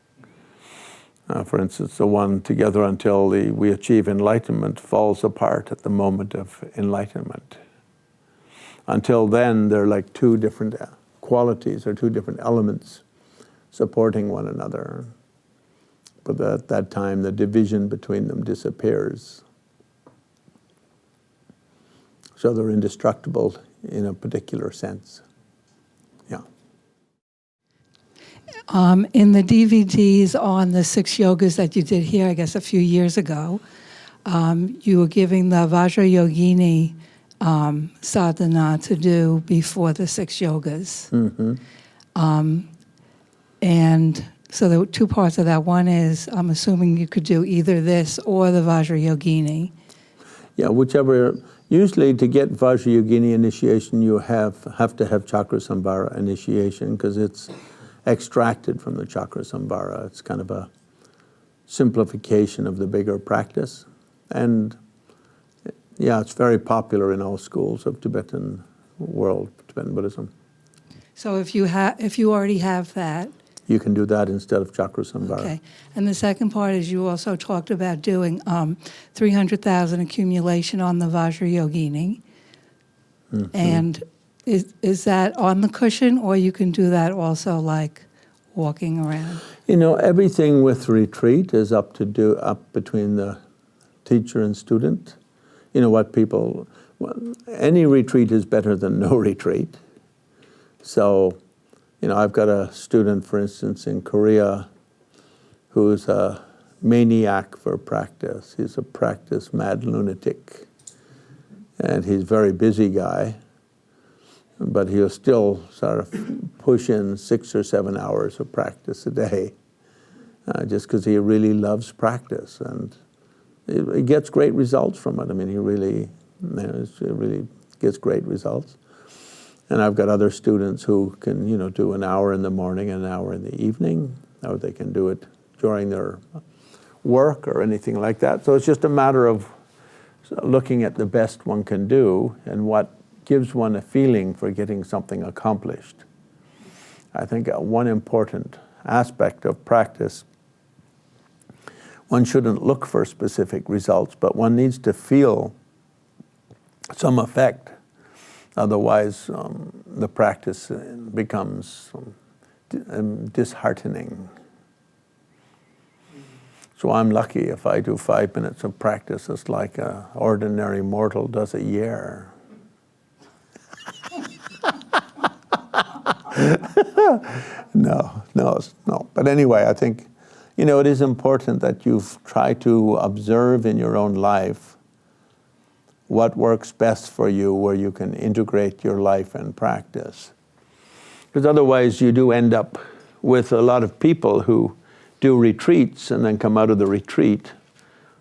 For instance, the one together until we achieve enlightenment falls apart at the moment of enlightenment. Until then, they're like two different qualities or two different elements supporting one another. But at that time, the division between them disappears. So they're indestructible in a particular sense. Yeah.
In the DVDs on the 6 yogas that you did here, I guess a few years ago, you were giving the Vajrayogini sadhana to do before the 6 yogas.
Mm-hmm.
And So there were two parts of that. One is, I'm assuming you could do either this or the Vajrayogini.
Yeah, whichever. Usually to get Vajrayogini initiation, you have to have Chakrasambhara initiation because it's extracted from the Chakrasambhara. It's kind of a simplification of the bigger practice. And yeah, it's very popular in all schools of Tibetan Buddhism.
So if you already have that,
You can do that instead of Chakrasambhara.
okay. And the second part is you also talked about doing 300,000 accumulation on the Vajrayogini.
Mm-hmm.
And is that on the cushion, or you can do that also like walking around?
You know, everything with retreat is up between the teacher and student. You know what people, any retreat is better than no retreat. So, you know, I've got a student, for instance, in Korea who's a maniac for practice. He's a practice mad lunatic. And he's a very busy guy, but he'll still sort of push in 6 or 7 hours of practice a day, just because he really loves practice. And he gets great results from it. I mean, he really gets great results. And I've got other students who can, you know, do an hour in the morning, an hour in the evening, or they can do it during their work or anything like that. So it's just a matter of looking at the best one can do and what gives one a feeling for getting something accomplished. I think one important aspect of practice, one shouldn't look for specific results, but one needs to feel some effect. Otherwise, the practice becomes disheartening. So I'm lucky if I do 5 minutes of practice. It's like an ordinary mortal does a year. No. But anyway, I think, you know, it is important that you try to observe in your own life what works best for you, where you can integrate your life and practice. Because otherwise you do end up with a lot of people who do retreats and then come out of the retreat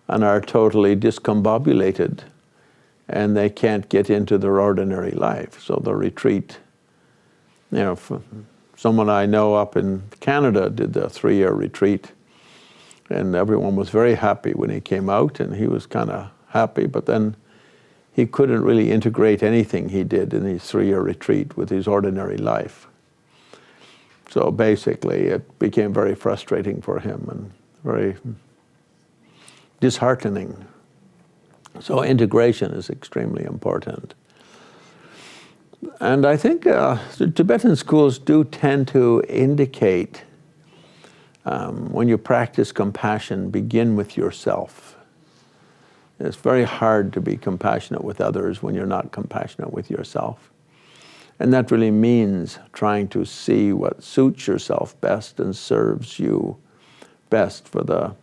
and are totally discombobulated and they can't get into their ordinary life. So the retreat, you know, someone I know up in Canada did the 3-year retreat and everyone was very happy when he came out, and he was kind of happy, but then he couldn't really integrate anything he did in his 3-year retreat with his ordinary life. So basically, it became very frustrating for him and very disheartening. So integration is extremely important. And I think the Tibetan schools do tend to indicate when you practice compassion, begin with yourself. It's very hard to be compassionate with others when you're not compassionate with yourself. And that really means trying to see what suits yourself best and serves you best for the...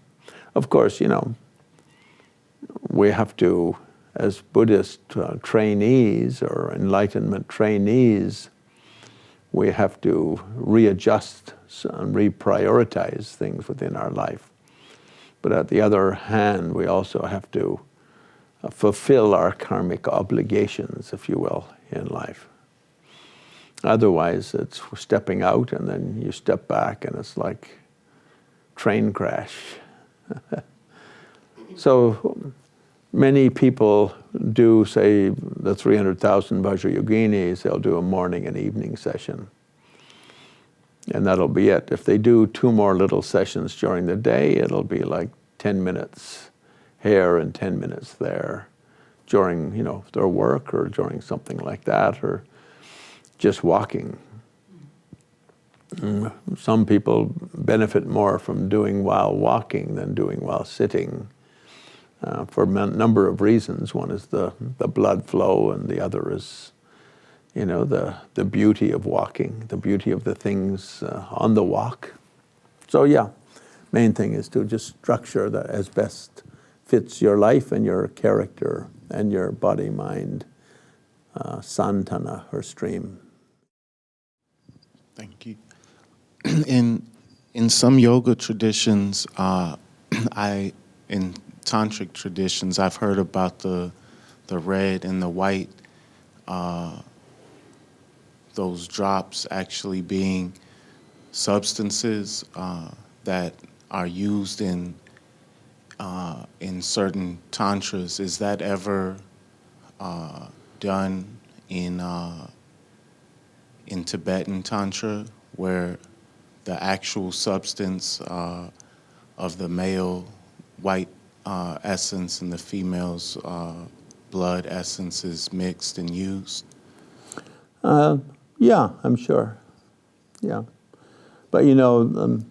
Of course, you know, we have to, as Buddhist trainees or Enlightenment trainees, we have to readjust and reprioritize things within our life. But at the other hand, we also have to fulfill our karmic obligations, if you will, in life. Otherwise, it's stepping out and then you step back and it's like train crash. So many people do, say, the 300,000 Vajrayoginis, they'll do a morning and evening session. And that'll be it. If they do 2 more little sessions during the day, it'll be like 10 minutes here and 10 minutes there during, you know, their work or during something like that, or just walking. Some people benefit more from doing while walking than doing while sitting for a number of reasons. One is the blood flow, and the other is, you know, the beauty of walking, the beauty of the things on the walk. So yeah, main thing is to just structure that as best fits your life and your character and your body-mind santana or stream.
Thank you. In In some yoga traditions, in tantric traditions, I've heard about the red and the white, those drops actually being substances that are used in certain tantras. Is that ever done in Tibetan tantra, where the actual substance of the male white essence and the female's blood essence is mixed and used?
Yeah, I'm sure. Yeah. But you know,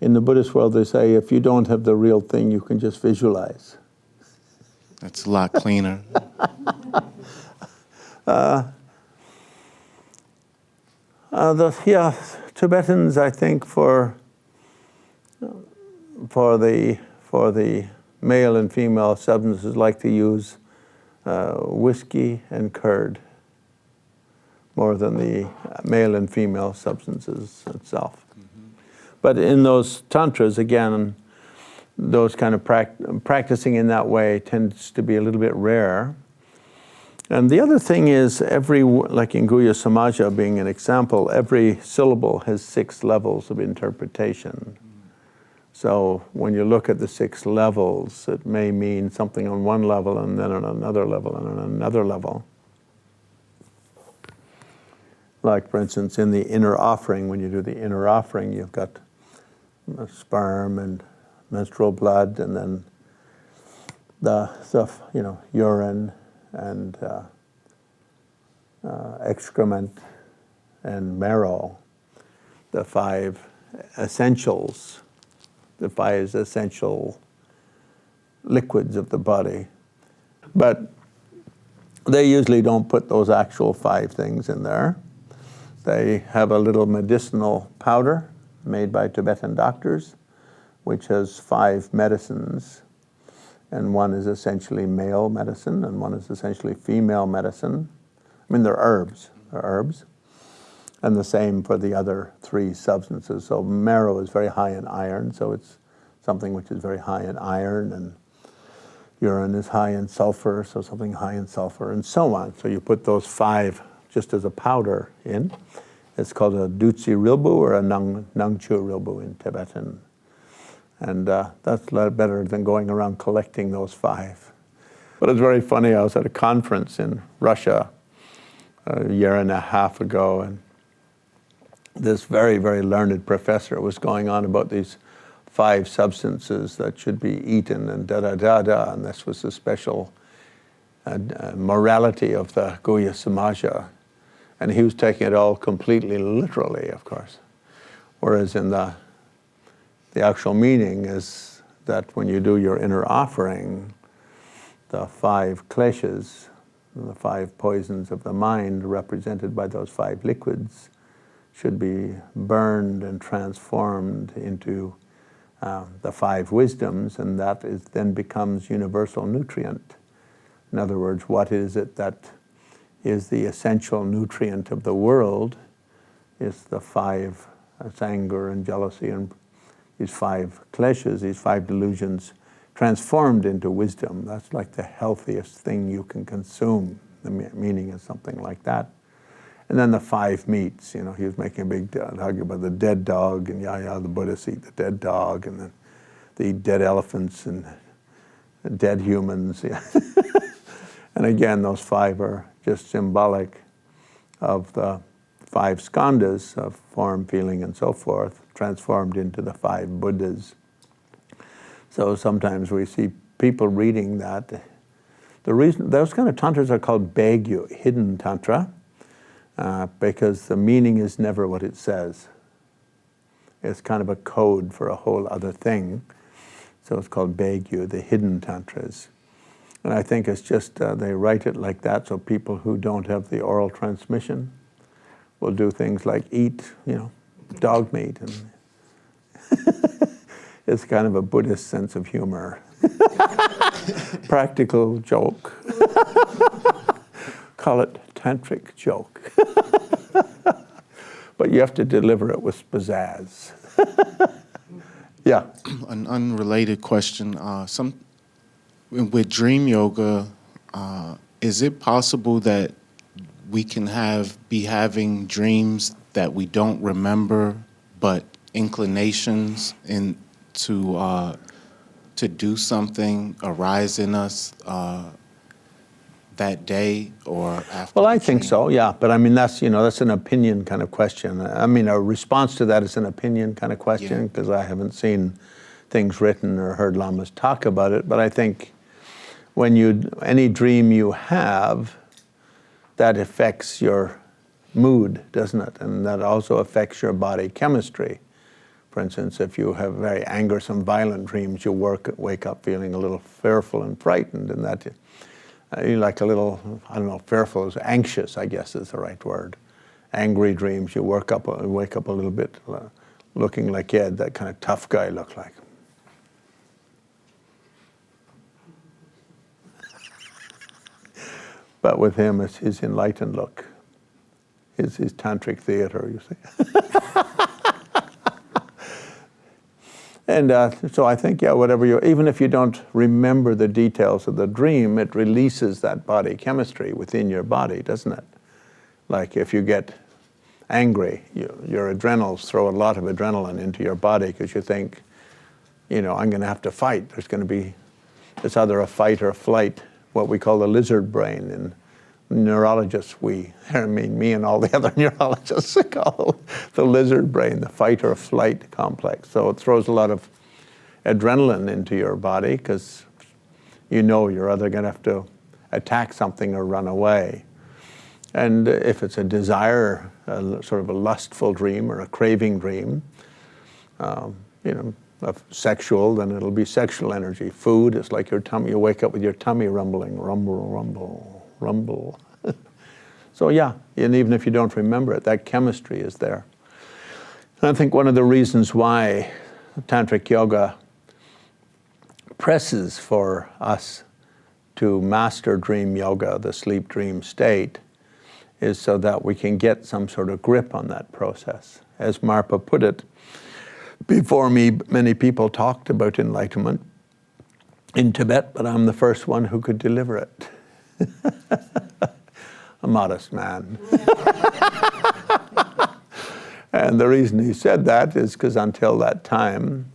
in the Buddhist world, they say if you don't have the real thing, you can just visualize.
That's a lot cleaner.
Tibetans, I think, for the male and female substances, like to use whiskey and curd more than the male and female substances itself. Mm-hmm. But in those tantras, again, those kind of practicing in that way tends to be a little bit rare. And the other thing is, like in Guhya Samaja being an example, every syllable has 6 levels of interpretation. So when you look at the 6 levels, it may mean something on one level and then on another level and on another level. Like, for instance, in the inner offering, when you do the inner offering, you've got sperm and menstrual blood, and then the stuff, urine and excrement and marrow, the 5 essentials, the 5 essential liquids of the body. But they usually don't put those actual 5 things in there. They have a little medicinal powder made by Tibetan doctors, which has 5 medicines. And one is essentially male medicine, and one is essentially female medicine. I mean, they're herbs. And the same for the other 3 substances. So marrow is very high in iron, so it's something which is very high in iron, and urine is high in sulfur, so something high in sulfur, and so on. So you put those 5 just as a powder in. It's called a Dutsi Rilbu or a Nangchu Rilbu in Tibetan. And that's a lot better than going around collecting those 5. But it's very funny, I was at a conference in Russia a year and a half ago, and this very, very learned professor was going on about these 5 substances that should be eaten and da-da-da-da, and this was the special morality of the Guhya Samaja. And he was taking it all completely literally, of course. Whereas in the actual meaning is that when you do your inner offering, the 5 kleshas, the 5 poisons of the mind represented by those 5 liquids, should be burned and transformed into the 5 wisdoms, and that then becomes universal nutrient. In other words, what is it that is the essential nutrient of the world? Is the 5, anger and jealousy and these 5 kleshas, these 5 delusions, transformed into wisdom. That's like the healthiest thing you can consume. The meaning is something like that. And then the 5 meats, he was making a big hug about the dead dog, and the Buddhists eat the dead dog, and then they eat dead elephants and dead humans. And again, those 5 are just symbolic of the 5 skandhas of form, feeling, and so forth, transformed into the 5 Buddhas. So sometimes we see people reading that. The reason those kind of tantras are called baegyu, hidden tantra, because the meaning is never what it says. It's kind of a code for a whole other thing. So it's called baegyu, the hidden tantras. And I think it's just they write it like that so people who don't have the oral transmission will do things like eat, dog meat. And it's kind of a Buddhist sense of humor. Practical joke. Call it tantric joke. But you have to deliver it with pizzazz. Yeah.
An unrelated question. With dream yoga, is it possible that we can be having dreams that we don't remember, but inclinations to do something arise in us that day or after?
Well,
the
I think
dream?
so, yeah. But I mean, that's an opinion kind of question. I mean, a response to that is an opinion kind of question, because I haven't seen things written or heard Lamas talk about it. But I think when any dream you have, that affects your mood, doesn't it? And that also affects your body chemistry. For instance, if you have very angersome, violent dreams, you wake up feeling a little fearful and frightened, and that you like a little, I don't know, fearful is anxious, I guess is the right word. Angry dreams, you wake up a little bit looking like you had that kind of tough guy look like. But with him, it's his enlightened look. It's his tantric theater, you see. And so I think, yeah, even if you don't remember the details of the dream, it releases that body chemistry within your body, doesn't it? Like if you get angry, your adrenals throw a lot of adrenaline into your body because you think, I'm going to have to fight. It's either a fight or a flight, what we call the lizard brain. And neurologists, me and all the other neurologists call the lizard brain, the fight or flight complex. So it throws a lot of adrenaline into your body because you're either going to have to attack something or run away. And if it's a desire, sort of a lustful dream or a craving dream, of sexual, then it'll be sexual energy. Food, it's like your tummy, you wake up with your tummy rumbling, rumble, rumble, rumble. So yeah, and even if you don't remember it, that chemistry is there. And I think one of the reasons why Tantric Yoga presses for us to master dream yoga, the sleep dream state, is so that we can get some sort of grip on that process. As Marpa put it, before me, many people talked about enlightenment in Tibet, but I'm the first one who could deliver it. A modest man. And the reason he said that is because until that time,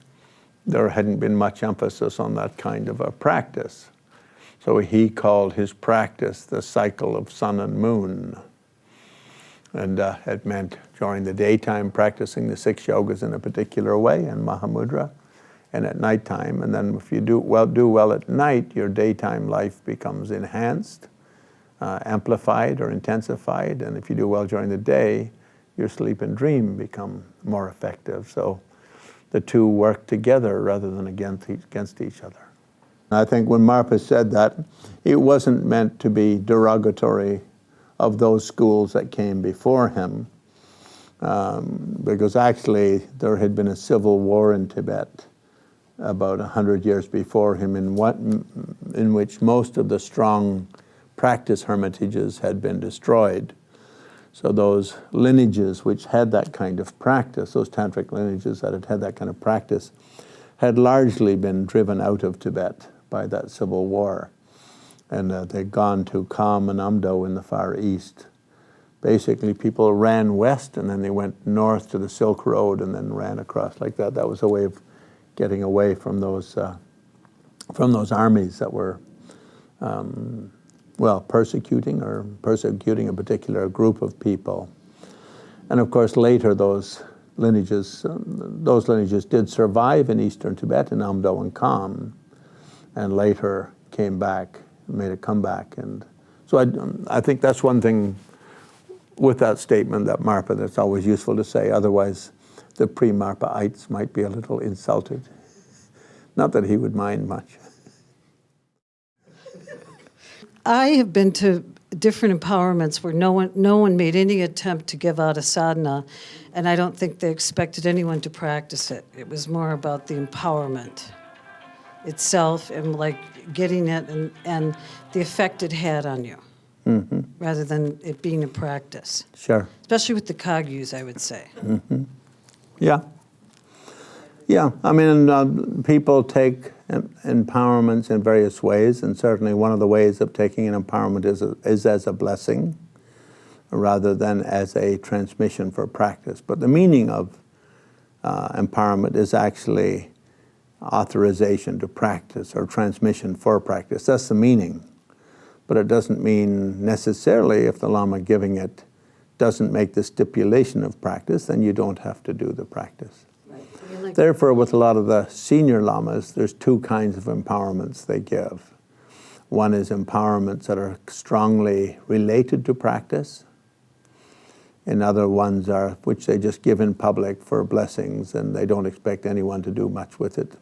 there hadn't been much emphasis on that kind of a practice. So he called his practice the cycle of sun and moon. And it meant during the daytime practicing the 6 yogas in a particular way in Mahamudra, and at nighttime. And then if you do well at night, your daytime life becomes enhanced, amplified or intensified. And if you do well during the day, your sleep and dream become more effective. So the two work together rather than against each other. I think when Marpa said that, it wasn't meant to be derogatory of those schools that came before him, because actually there had been a civil war in Tibet about 100 years before him, in which most of the strong practice hermitages had been destroyed. So those lineages which had that kind of practice, those tantric lineages that had that kind of practice, had largely been driven out of Tibet by that civil war. And they'd gone to Kham and Amdo in the Far East. Basically, people ran west, and then they went north to the Silk Road, and then ran across like that. That was a way of getting away from those armies that were, persecuting a particular group of people. And of course, later those lineages did survive in eastern Tibet, in Amdo and Kham, and later came back, made a comeback. And so I think that's one thing with that statement, that Marpa, that's always useful to say. Otherwise, the pre-Marpaites might be a little insulted. Not that he would mind much.
I have been to different empowerments where no one made any attempt to give out a sadhana, and I don't think they expected anyone to practice it. It was more about the empowerment itself and like getting it and the effect it had on you, rather than it being a practice.
Sure.
Especially with the Kagyus, I would say.
Yeah. Yeah, I mean, people take empowerments in various ways, and certainly one of the ways of taking an empowerment is as a blessing rather than as a transmission for practice. But the meaning of empowerment is actually authorization to practice or transmission for practice. That's the meaning. But it doesn't mean necessarily if the Lama giving it doesn't make the stipulation of practice, then you don't have to do the practice. Therefore, with a lot of the senior Lamas, there's two kinds of empowerments they give. One is empowerments that are strongly related to practice, and other ones are which they just give in public for blessings, and they don't expect anyone to do much with it.